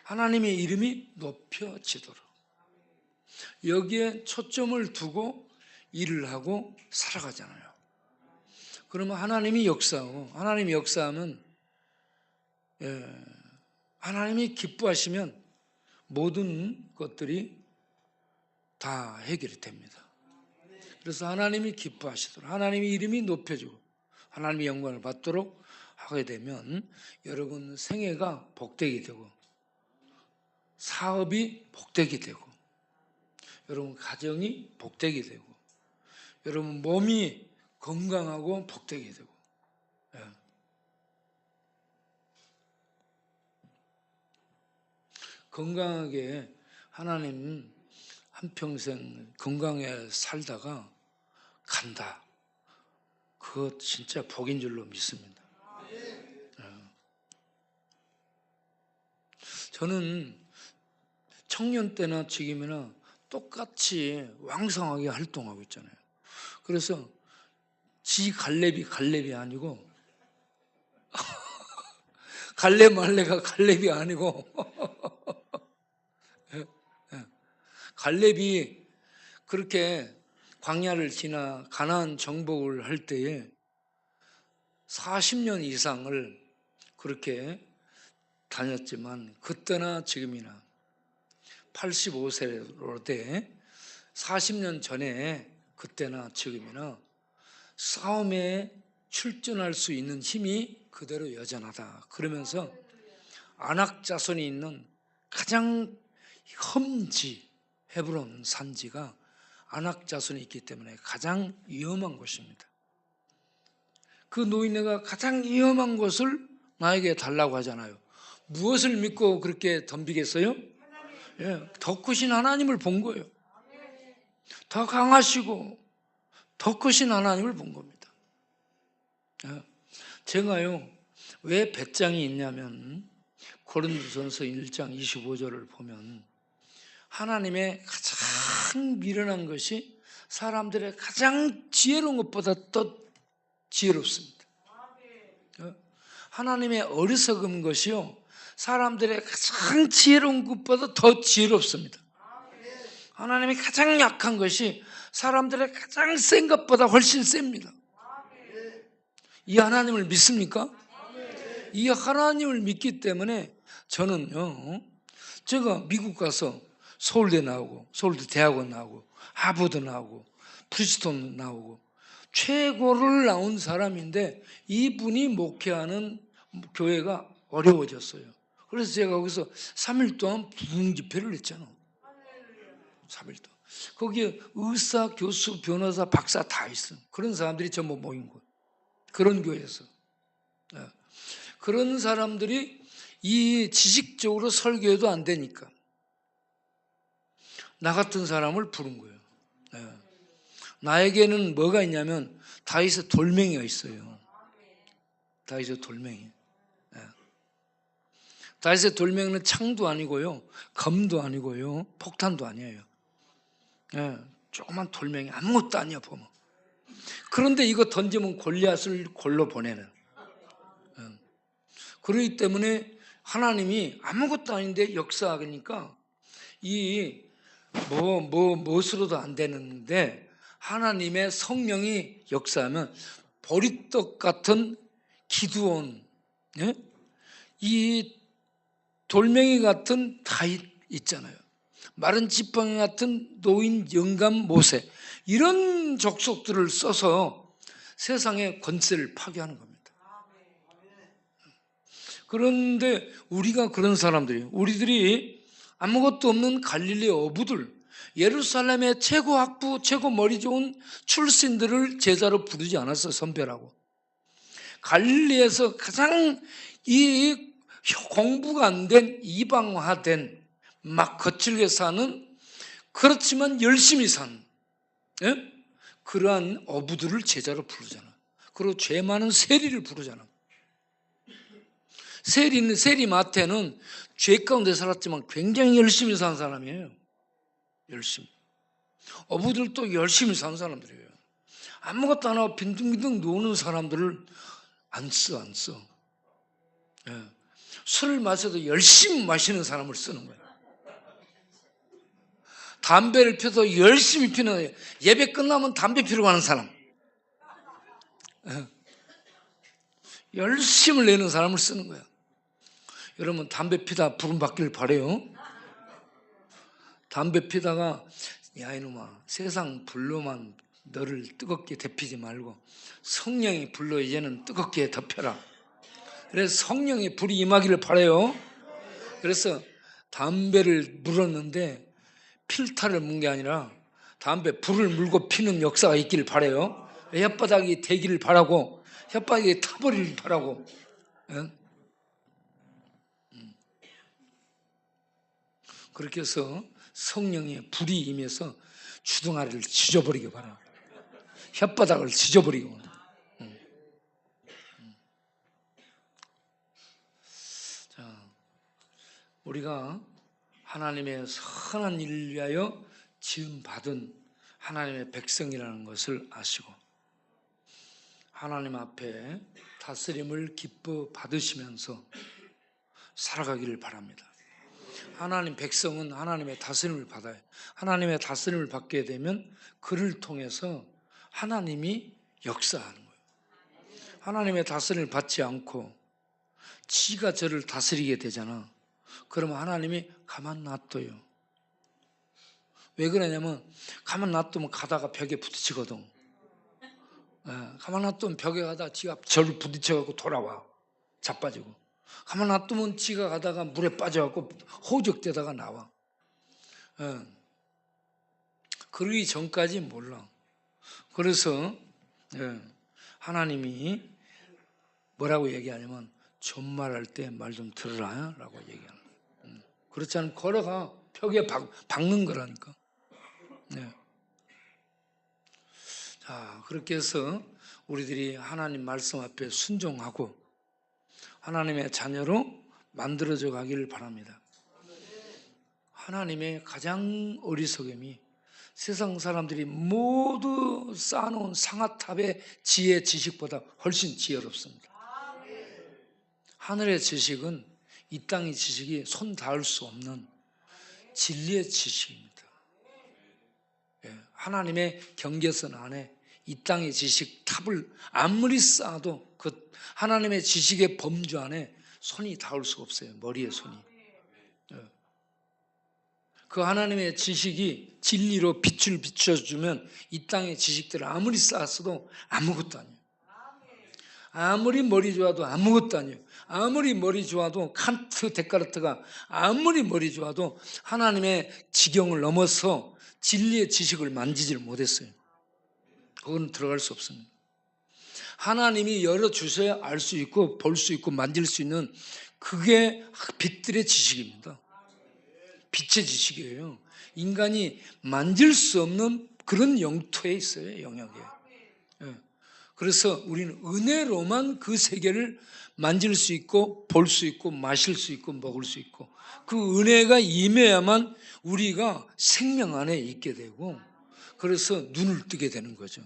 하나님의 이름이 높여지도록 여기에 초점을 두고 일을 하고 살아가잖아요. 그러면 하나님이 역사하고 하나님이 역사하면 하나님이 기뻐하시면 모든 것들이 다 해결이 됩니다. 그래서 하나님이 기뻐하시도록, 하나님의 이름이 높여지고 하나님의 영광을 받도록 하게 되면 여러분 생애가 복되게 되고 사업이 복되게 되고 여러분 가정이 복되게 되고 여러분 몸이 건강하고 복되게 되고 건강하게 하나님 한평생 건강에 살다가 간다. 그거 진짜 복인 줄로 믿습니다. 저는 청년 때나 지금이나 똑같이 왕성하게 활동하고 있잖아요. 그래서 지 갈렙이 아니고 갈렙말레가 갈렙이 아니고 갈렙이 그렇게 광야를 지나 가나안 정복을 할 때에 40년 이상을 그렇게 다녔지만 그때나 지금이나 85세로 돼 40년 전에 그때나 지금이나 싸움에 출전할 수 있는 힘이 그대로 여전하다. 그러면서 아낙 자손이 있는 가장 험지 헤브론 산지가 아낙 자손이 있기 때문에 가장 위험한 곳입니다. 그 노인네가 가장 위험한 곳을 나에게 달라고 하잖아요. 무엇을 믿고 그렇게 덤비겠어요? 더 크신 하나님을 본 거예요. 더 강하시고 더 크신 하나님을 본 겁니다. 제가요 왜 배짱이 있냐면 고린도전서 1장 25절을 보면 하나님의 가장 미련한 것이 사람들의 가장 지혜로운 것보다 더 지혜롭습니다. 하나님의 어리석은 것이요 사람들의 가장 지혜로운 것보다 더 지혜롭습니다. 하나님이 가장 약한 것이 사람들의 가장 센 것보다 훨씬 셉니다. 이 하나님을 믿습니까? 이 하나님을 믿기 때문에 저는요 제가 미국 가서 서울대 나오고 서울대 대학원 나오고 하버드 나오고 프리스톤 나오고 최고를 나온 사람인데 이분이 목회하는 교회가 어려워졌어요. 그래서 제가 거기서 3일 동안 부흥 집회를 했잖아. 3일 동안. 거기에 의사, 교수, 변호사, 박사 다 있어. 그런 사람들이 전부 모인 거예요. 그런 교회에서. 그런 사람들이 이 지식적으로 설교해도 안 되니까 나 같은 사람을 부른 거예요. 나에게는 뭐가 있냐면 다윗의 돌멩이가 있어요. 다윗의 돌멩이. 다윗의 돌멩이는 창도 아니고요, 검도 아니고요, 폭탄도 아니에요. 조그만 돌멩이 아무것도 아니야 보면. 그런데 이거 던지면 골리앗을 골로 보내는. 그렇기 때문에 하나님이 아무것도 아닌데 역사하니까 이 무엇으로도 안 되는데 하나님의 성령이 역사하면 보리떡 같은 기드온, 이 돌멩이 같은 다윗 있잖아요. 마른 지팡이 같은 노인 영감 모세, 이런 족속들을 써서 세상의 권세를 파괴하는 겁니다. 그런데 우리가 그런 사람들이에요. 우리들이 아무것도 없는 갈릴리 어부들, 예루살렘의 최고 학부, 최고 머리 좋은 출신들을 제자로 부르지 않았어요. 선배라고. 갈릴리에서 가장 이 공부가 안 된, 이방화된, 막 거칠게 사는, 그렇지만 열심히 사는 그러한 어부들을 제자로 부르잖아. 그리고 죄 많은 세리를 부르잖아. 세리마태는 죄 가운데 살았지만 굉장히 열심히 산 사람이에요. 열심히. 어부들도 열심히 산 사람들이에요. 아무것도 안 하고 빈둥빈둥 노는 사람들을 안 써. 술을 마셔도 열심히 마시는 사람을 쓰는 거예요. 담배를 펴도 열심히 피는 거예요. 예배 끝나면 담배 피러 가는 사람. 열심을 내는 사람을 쓰는 거예요. 여러분 담배 피다 불은 받기를 바래요. 담배 피다가 야 이놈아 세상 불로만 너를 뜨겁게 데피지 말고 성령의 불로 이제는 뜨겁게 덮여라. 그래서 성령의 불이 임하기를 바래요. 그래서 담배를 물었는데 필터를 문 게 아니라 담배 불을 물고 피는 역사가 있기를 바래요. 혓바닥이 되기를 바라고 혓바닥이 타버리길 바라고. 그렇게 해서 성령의 불이 임해서 주둥아리를 지져버리기 바라. 혓바닥을 지져버리기 바라. 자, 우리가 하나님의 선한 일을 위하여 지음받은 하나님의 백성이라는 것을 아시고 하나님 앞에 다스림을 기뻐 받으시면서 살아가기를 바랍니다. 하나님 백성은 하나님의 다스림을 받아요. 하나님의 다스림을 받게 되면 그를 통해서 하나님이 역사하는 거예요. 하나님의 다스림을 받지 않고 지가 저를 다스리게 되잖아. 그러면 하나님이 가만 놔둬요. 왜 그러냐면 가만 놔두면 가다가 벽에 부딪히거든. 가만 놔두면 벽에 가다가 지가 저를 부딪혀갖고 돌아와. 자빠지고. 가만 놔두면 지가 가다가 물에 빠져갖고 호적되다가 나와. 그러기 전까지 몰라. 그래서 하나님이 뭐라고 얘기하냐면 존말할 때 말 좀 들으라 라고 얘기하는 거예요. 그렇지 않으면 걸어가 벽에 박는 거라니까. 자, 그렇게 해서 우리들이 하나님 말씀 앞에 순종하고 하나님의 자녀로 만들어져 가기를 바랍니다. 하나님의 가장 어리석음이 세상 사람들이 모두 쌓아놓은 상아탑의 지혜 지식보다 훨씬 지혜롭습니다. 하늘의 지식은 이 땅의 지식이 손 닿을 수 없는 진리의 지식입니다. 하나님의 경계선 안에 이 땅의 지식 탑을 아무리 쌓아도 그 하나님의 지식의 범주 안에 손이 닿을 수가 없어요. 머리에 손이. 그 하나님의 지식이 진리로 빛을 비춰주면 이 땅의 지식들을 아무리 쌓았어도 아무것도 아니에요. 아무리 머리 좋아도 아무것도 아니에요. 아무리 머리 좋아도 칸트, 데카르트가 아무리 머리 좋아도 하나님의 지경을 넘어서 진리의 지식을 만지지를 못했어요. 그건 들어갈 수 없습니다. 하나님이 열어주셔야 알 수 있고 볼 수 있고 만질 수 있는 그게 빛들의 지식입니다. 빛의 지식이에요. 인간이 만질 수 없는 그런 영토에 있어요. 영역에. 그래서 우리는 은혜로만 그 세계를 만질 수 있고 볼 수 있고 마실 수 있고 먹을 수 있고 그 은혜가 임해야만 우리가 생명 안에 있게 되고 그래서 눈을 뜨게 되는 거죠.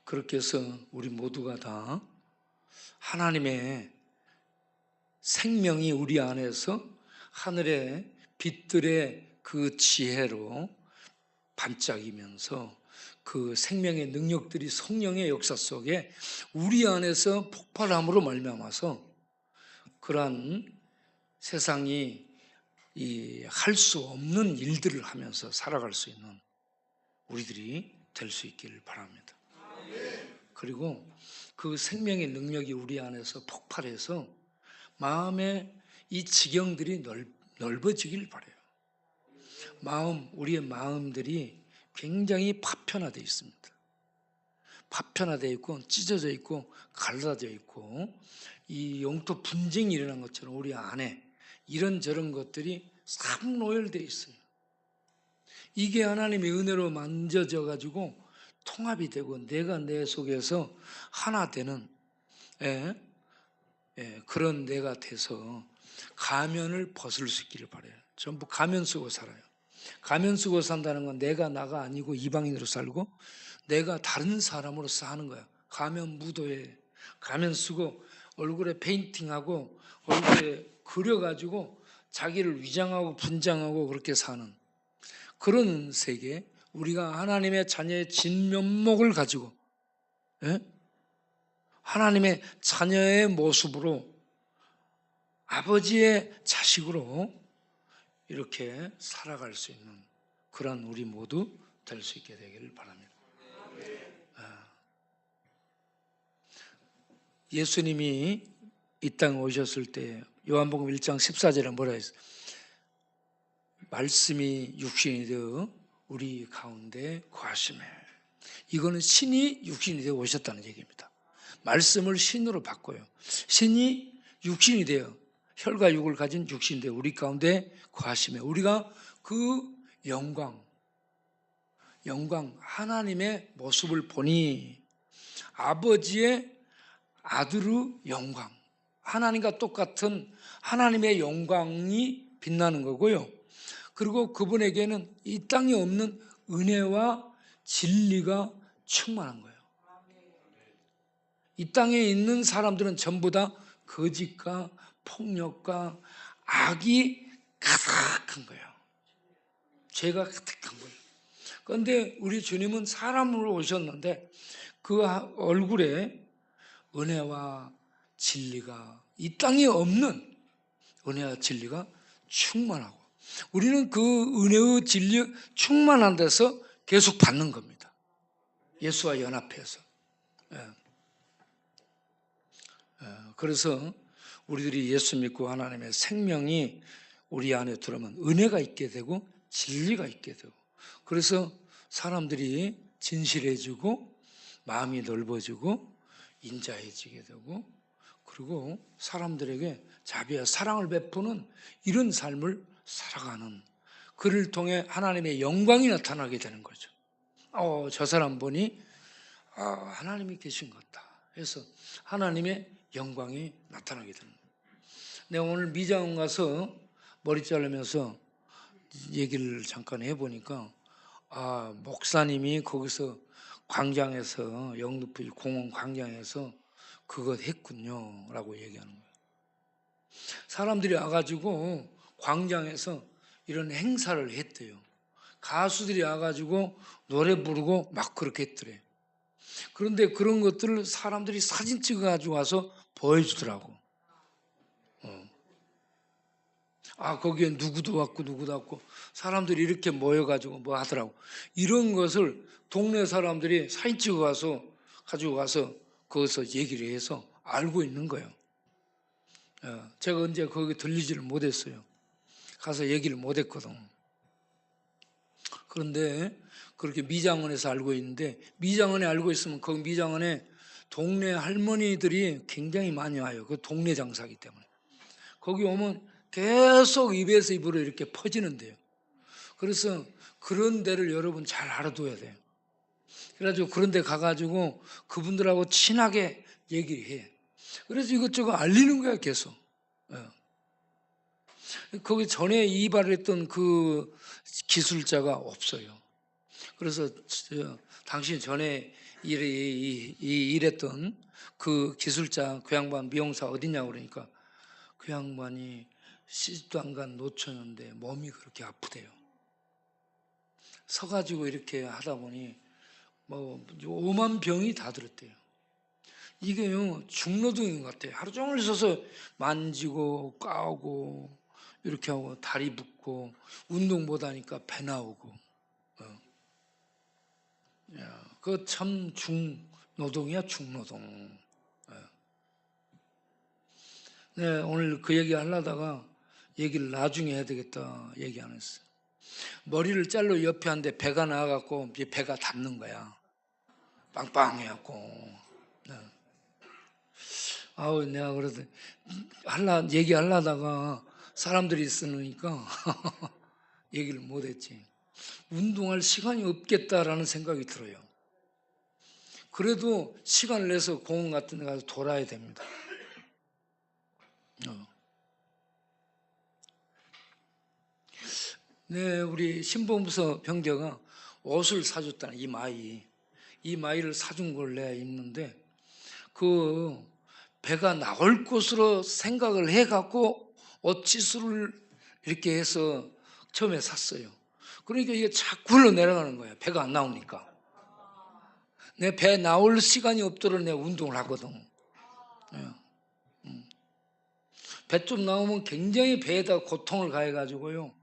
그렇게 해서 우리 모두가 다 하나님의 생명이 우리 안에서 하늘의 빛들의 그 지혜로 반짝이면서 그 생명의 능력들이 성령의 역사 속에 우리 안에서 폭발함으로 말미암아서 그러한 세상이 할 수 없는 일들을 하면서 살아갈 수 있는 우리들이 될 수 있기를 바랍니다. 그리고 그 생명의 능력이 우리 안에서 폭발해서 마음의 이 지경들이 넓어지길 바라요. 우리의 마음들이 굉장히 파편화되어 있습니다. 파편화되어 있고 찢어져 있고 갈라져 있고 이 영토 분쟁이 일어난 것처럼 우리 안에 이런저런 것들이 삼노열되어 있어요. 이게 하나님의 은혜로 만져져 가지고 통합이 되고 내가 내 속에서 하나 되는 그런 내가 돼서 가면을 벗을 수 있기를 바라요. 전부 가면 쓰고 살아요. 가면 쓰고 산다는 건 내가 나가 아니고 이방인으로 살고 내가 다른 사람으로 사는 거야. 가면 무도에 가면 쓰고 얼굴에 페인팅하고 얼굴에 그려가지고 자기를 위장하고 분장하고 그렇게 사는 그런 세계, 우리가 하나님의 자녀의 진면목을 가지고, 예? 하나님의 자녀의 모습으로 아버지의 자식으로 이렇게 살아갈 수 있는 그런 우리 모두 될 수 있게 되기를 바랍니다. 예수님이 이 땅에 오셨을 때 요한복음 1장 14절에 뭐라 했어요? 말씀이 육신이 되어 우리 가운데 거하시매. 이거는 신이 육신이 되어 오셨다는 얘기입니다. 말씀을 신으로 바꿔요. 신이 육신이 되어 혈과 육을 가진 육신이 되어 우리 가운데 거하시매. 우리가 그 영광 하나님의 모습을 보니 아버지의 아들의 영광, 하나님과 똑같은 하나님의 영광이 빛나는 거고요. 그리고 그분에게는 이 땅에 없는 은혜와 진리가 충만한 거예요. 이 땅에 있는 사람들은 전부 다 거짓과 폭력과 악이 가득한 거예요. 죄가 가득한 거예요. 그런데 우리 주님은 사람으로 오셨는데 그 얼굴에 은혜와 진리가, 이 땅에 없는 은혜와 진리가 충만하고, 우리는 그 은혜의 진리 충만한 데서 계속 받는 겁니다. 예수와 연합해서. 그래서 우리들이 예수 믿고 하나님의 생명이 우리 안에 들어오면 은혜가 있게 되고 진리가 있게 되고, 그래서 사람들이 진실해지고 마음이 넓어지고 인자해지게 되고, 그리고 사람들에게 자비와 사랑을 베푸는 이런 삶을 살아가는, 그를 통해 하나님의 영광이 나타나게 되는 거죠. 저 사람 보니 하나님이 계신 것 같다 해서 하나님의 영광이 나타나게 되는 거예요. 내가 오늘 미장 가서 머리 자르면서 얘기를 잠깐 해보니까 목사님이 거기서 광장에서, 영등포 공원 광장에서 그거 했군요 라고 얘기하는 거예요. 사람들이 와가지고 광장에서 이런 행사를 했대요. 가수들이 와가지고 노래 부르고 막 그렇게 했더래. 그런데 그런 것들을 사람들이 사진 찍어가지고 와서 보여주더라고. 거기에 누구도 왔고 사람들이 이렇게 모여가지고 뭐 하더라고. 이런 것을 동네 사람들이 사진 찍어 가지고 가서 거기서 얘기를 해서 알고 있는 거예요. 제가 언제 거기 들리지를 못했어요. 가서 얘기를 못했거든. 그런데 그렇게 미장원에서 알고 있는데, 미장원에 알고 있으면 거기 미장원에 동네 할머니들이 굉장히 많이 와요. 그 동네 장사기 때문에. 거기 오면 계속 입에서 입으로 이렇게 퍼지는데요. 그래서 그런 데를 여러분 잘 알아둬야 돼요. 그래가지고 그런 데 가가지고 그분들하고 친하게 얘기해. 그래서 이것저것 알리는 거야, 계속. 거기 전에 이발했던 그 기술자가 없어요. 그래서 당신 전에 일했던 그 기술자, 그 양반 미용사 어디냐고 그러니까 그 양반이 시집도 안 간 노처녀인데 몸이 그렇게 아프대요. 서가지고 이렇게 하다 보니 뭐 오만 병이 다 들었대요. 이게요 중노동인 것 같아요. 하루 종일 서서 만지고 까고 이렇게 하고 다리 붓고 운동 못하니까 배 나오고. 그거 참 중노동이야, 중노동. 네, 오늘 그 얘기 하려다가 얘기를 나중에 해야 되겠다 얘기 안 했어요. 머리를 잘라 옆에 하는데 배가 나와갖고 배가 닿는 거야. 빵빵해갖고. 내가 그래도 얘기하려다가 사람들이 있으니까 얘기를 못했지. 운동할 시간이 없겠다라는 생각이 들어요. 그래도 시간을 내서 공원 같은 데 가서 돌아야 됩니다. 네, 우리 신봉부서 병자가 옷을 사줬다는 이 마이를 사준 걸 내가 입는데 그 배가 나올 것으로 생각을 해갖고 옷 치수를 이렇게 해서 처음에 샀어요. 그러니까 이게 자꾸 흘러내려가는 거야. 배가 안 나오니까. 내 배 나올 시간이 없도록 내가 운동을 하거든. 배 좀 나오면 굉장히 배에다 고통을 가해가지고요.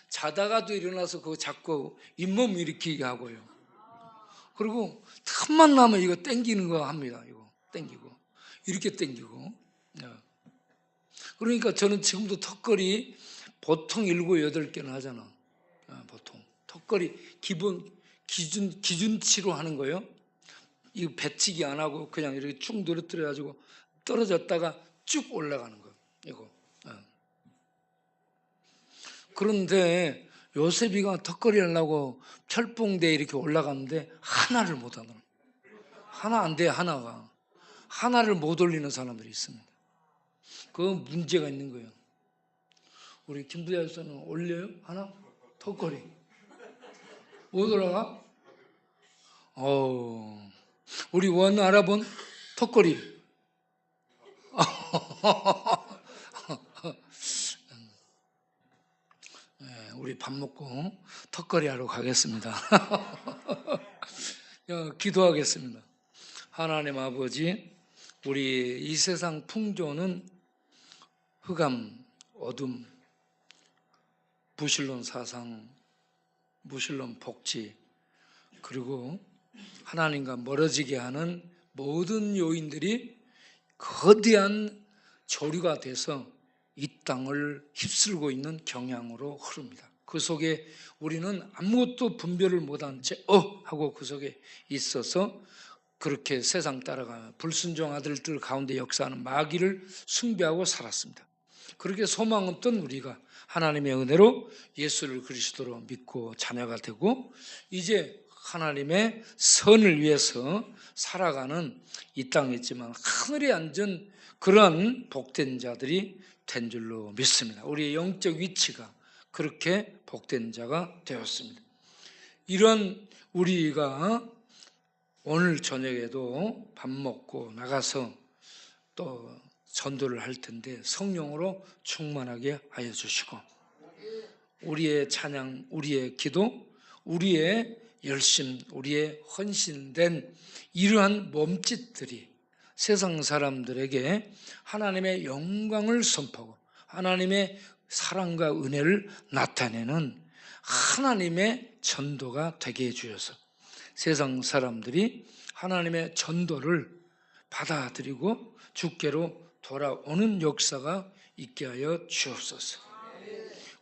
자다가도 일어나서 그거 자꾸 잇몸 일으키게 하고요. 그리고 틈만 나면 이거 땡기는 거 합니다. 이거 땡기고 이렇게 땡기고. 그러니까 저는 지금도 턱걸이 보통 7, 8개는 하잖아. 보통 턱걸이 기준치로 하는 거예요. 이거 배치기 안 하고 그냥 이렇게 쭉 늘어뜨려 가지고 떨어졌다가 쭉 올라가는 거. 이거. 그런데 요셉이가 턱걸이 하려고 철봉대에 이렇게 올라갔는데 하나를 못 하더라. 하나 안 돼, 하나가. 하나를 못 올리는 사람들이 있습니다. 그건 문제가 있는 거예요. 우리 김부자에서는 올려요? 하나? 턱걸이. 못 올라가? 우리 원 알아본 턱걸이. 우리 밥 먹고 턱걸이 하러 가겠습니다. 기도하겠습니다. 하나님 아버지, 우리 이 세상 풍조는 흑암, 어둠, 부실론 사상, 무신론 복지, 그리고 하나님과 멀어지게 하는 모든 요인들이 거대한 조류가 돼서 이 땅을 휩쓸고 있는 경향으로 흐릅니다. 그 속에 우리는 아무것도 분별을 못한 채 하고 그 속에 있어서 그렇게 세상 따라가며 불순종 아들들 가운데 역사하는 마귀를 숭배하고 살았습니다. 그렇게 소망 없던 우리가 하나님의 은혜로 예수를 그리스도로 믿고 자녀가 되고 이제 하나님의 선을 위해서 살아가는 이 땅에 있지만 하늘에 앉은 그런 복된 자들이 된 줄로 믿습니다. 우리의 영적 위치가 그렇게 복된 자가 되었습니다. 이런 우리가 오늘 저녁에도 밥 먹고 나가서 또 전도를 할 텐데 성령으로 충만하게 하여 주시고 우리의 찬양, 우리의 기도, 우리의 열심, 우리의 헌신된 이러한 몸짓들이 세상 사람들에게 하나님의 영광을 선포하고 하나님의 사랑과 은혜를 나타내는 하나님의 전도가 되게 해주셔서 세상 사람들이 하나님의 전도를 받아들이고 주께로 돌아오는 역사가 있게 하여 주옵소서.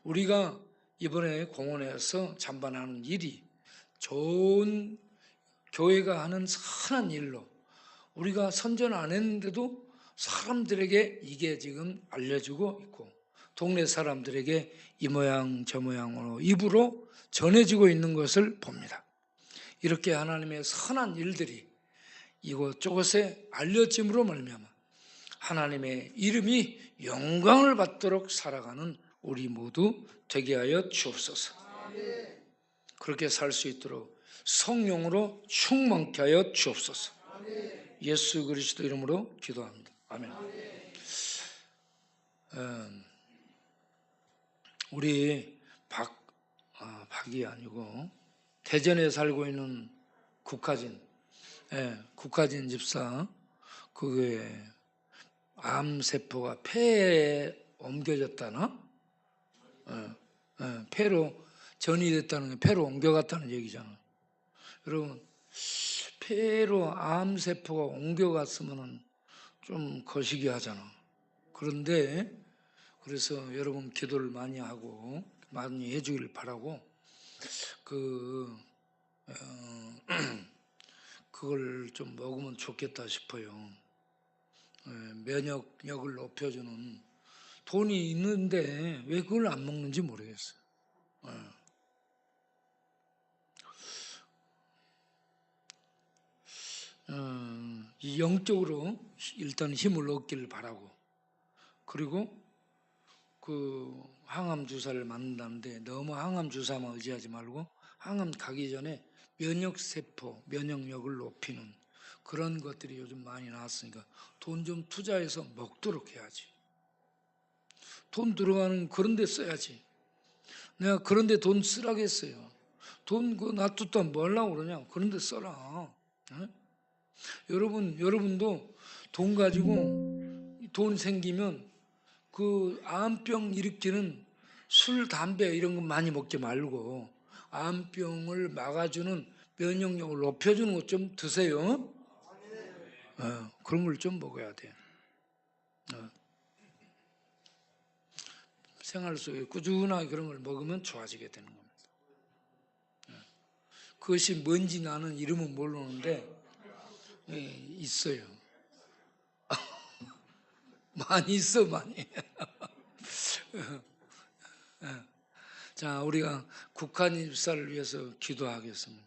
우리가 이번에 공원에서 잠반하는 일이 좋은 교회가 하는 선한 일로 우리가 선전 안 했는데도 사람들에게 이게 지금 알려지고 있고 동네 사람들에게 이 모양 저 모양으로 입으로 전해지고 있는 것을 봅니다. 이렇게 하나님의 선한 일들이 이곳저곳에 알려짐으로 말미암아 하나님의 이름이 영광을 받도록 살아가는 우리 모두 되게 하여 주옵소서. 그렇게 살 수 있도록 성령으로 충만케 하여 주옵소서. 예수 그리스도 이름으로 기도합니다. 아멘. 우리 박이 아니고 대전에 살고 있는 국화진 집사, 그게 암세포가 폐에 옮겨졌다나? 폐로 전이됐다는 게 폐로 옮겨갔다는 얘기잖아. 여러분, 폐로 암세포가 옮겨갔으면 좀 거시기 하잖아. 그런데 그래서 여러분 기도를 많이 하고 많이 해주길 바라고 그걸 좀 먹으면 좋겠다 싶어요. 면역력을 높여주는 돈이 있는데 왜 그걸 안 먹는지 모르겠어요. 영적으로 일단 힘을 얻기를 바라고 그리고 그 항암 주사를 맞는다는데 너무 항암 주사만 의지하지 말고 항암 가기 전에 면역세포, 면역력을 높이는 그런 것들이 요즘 많이 나왔으니까 돈 좀 투자해서 먹도록 해야지. 돈 들어가는 그런 데 써야지. 내가 그런 데 돈 쓰라겠어요. 돈 그거 놔뒀다 뭐 하려고 그러냐? 그런 데 써라. 예? 여러분도 돈 가지고 돈 생기면 그 암병 일으키는 술, 담배 이런 거 많이 먹지 말고 암병을 막아주는 면역력을 높여주는 것 좀 드세요. 그런 걸 좀 먹어야 돼. 생활 속에 꾸준하게 그런 걸 먹으면 좋아지게 되는 겁니다. 그것이 뭔지 나는 이름은 모르는데 있어요. 많이 있어, 많이. 자, 우리가 국한 일사를 위해서 기도하겠습니다.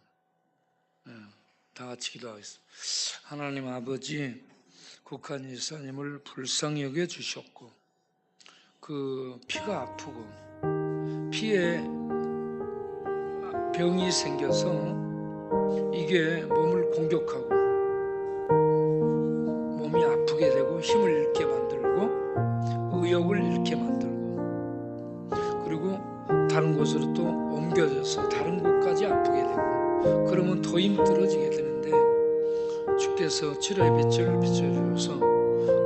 다 같이 기도하겠습니다. 하나님 아버지, 국한 일사님을 불쌍히 여겨 주셨고 그 피가 아프고 피에 병이 생겨서 이게 몸을 공격하고 몸이 아프게 되고 힘을 잃게 만들고 의욕을 잃게 만들고 그리고 다른 곳으로 또 옮겨져서 다른 곳까지 아프게 되고 그러면 더 힘들어지게 되는데 주께서 치료의 빛을 비춰주셔서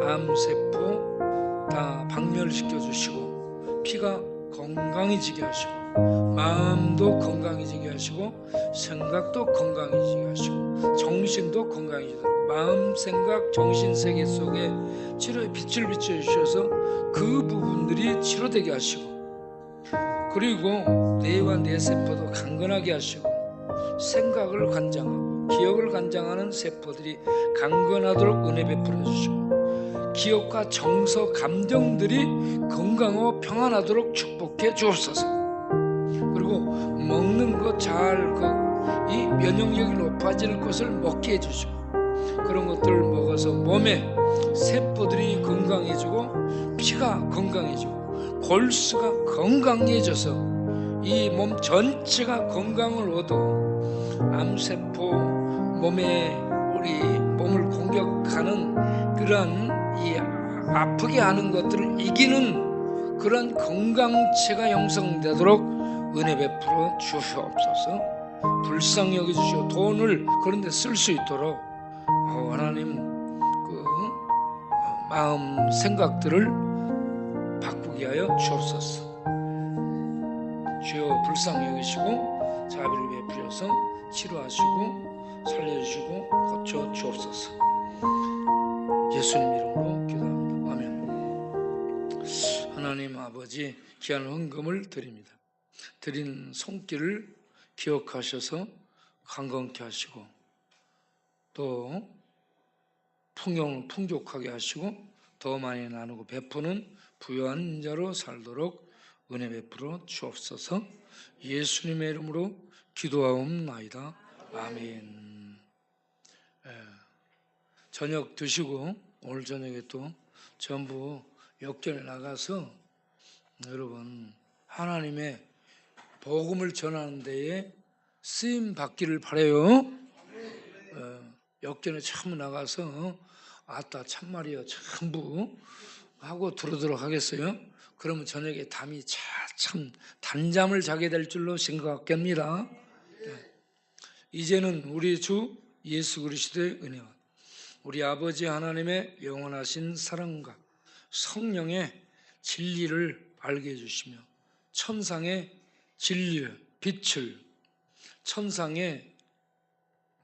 암세포 다 박멸시켜 주시고 피가 건강해지게 하시고 마음도 건강해지게 하시고 생각도 건강해지게 하시고 정신도 건강해지도록 마음, 생각, 정신 세계 속에 치료의 빛을 비춰주셔서 그 부분들이 치료되게 하시고 그리고 뇌와 뇌세포도 강건하게 하시고 생각을 관장하고 기억을 관장하는 세포들이 강건하도록 은혜 베풀어 주시고 기억과 정서, 감정들이 건강하고 평안하도록 축복해 주옵소서. 그리고 먹는 것 잘 이 면역력이 높아지는 것을 먹게 해주시고 그런 것들을 먹어서 몸에 세포들이 건강해지고 피가 건강해지고 골수가 건강해져서 이 몸 전체가 건강을 얻어 암세포 몸에 우리 몸을 공격하는 그런 이 아프게 하는 것들을 이기는 그런 건강체가 형성되도록 은혜 베풀어 주시옵소서. 불쌍히 여겨주시고 돈을 그런 데 쓸 수 있도록 하나님 그 마음 생각들을 바꾸게 하여 주옵소서. 주여 불쌍히 여기시고 자비를 베풀어서 치료하시고 살려주시고 고쳐 주옵소서. 예수님 이름으로 기도합니다. 아멘. 하나님 아버지 귀한 헌금을 드립니다. 드린 손길을 기억하셔서 강건케 하시고 또 풍족하게 하시고 더 많이 나누고 베푸는 부유한 자로 살도록 은혜 베풀어 주옵소서. 예수님의 이름으로 기도하옵나이다. 아멘. 저녁 드시고 오늘 저녁에 또 전부 역전에 나가서 여러분 하나님의 복음을 전하는 데에 쓰임 받기를 바라요. 역전에 참 나가서 아따 참말이요 전부 하고 들어오도록 하겠어요. 그러면 저녁에 담이 참 단잠을 자게 될 줄로 생각합니다. 이제는 우리 주 예수 그리스도의 은혜와 우리 아버지 하나님의 영원하신 사랑과 성령의 진리를 알게 해주시며 천상의 진리의 빛을 천상의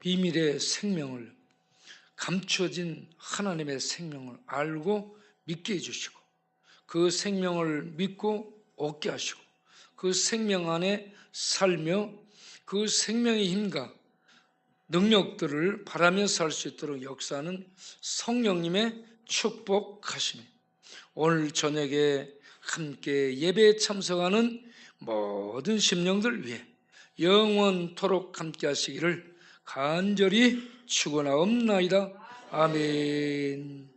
비밀의 생명을 감추어진 하나님의 생명을 알고 믿게 해주시고 그 생명을 믿고 얻게 하시고 그 생명 안에 살며 그 생명의 힘과 능력들을 바라며 살 수 있도록 역사하는 성령님의 축복하심이 오늘 저녁에 함께 예배에 참석하는 모든 심령들 위해 영원토록 함께 하시기를 간절히 축원하옵나이다. 아멘.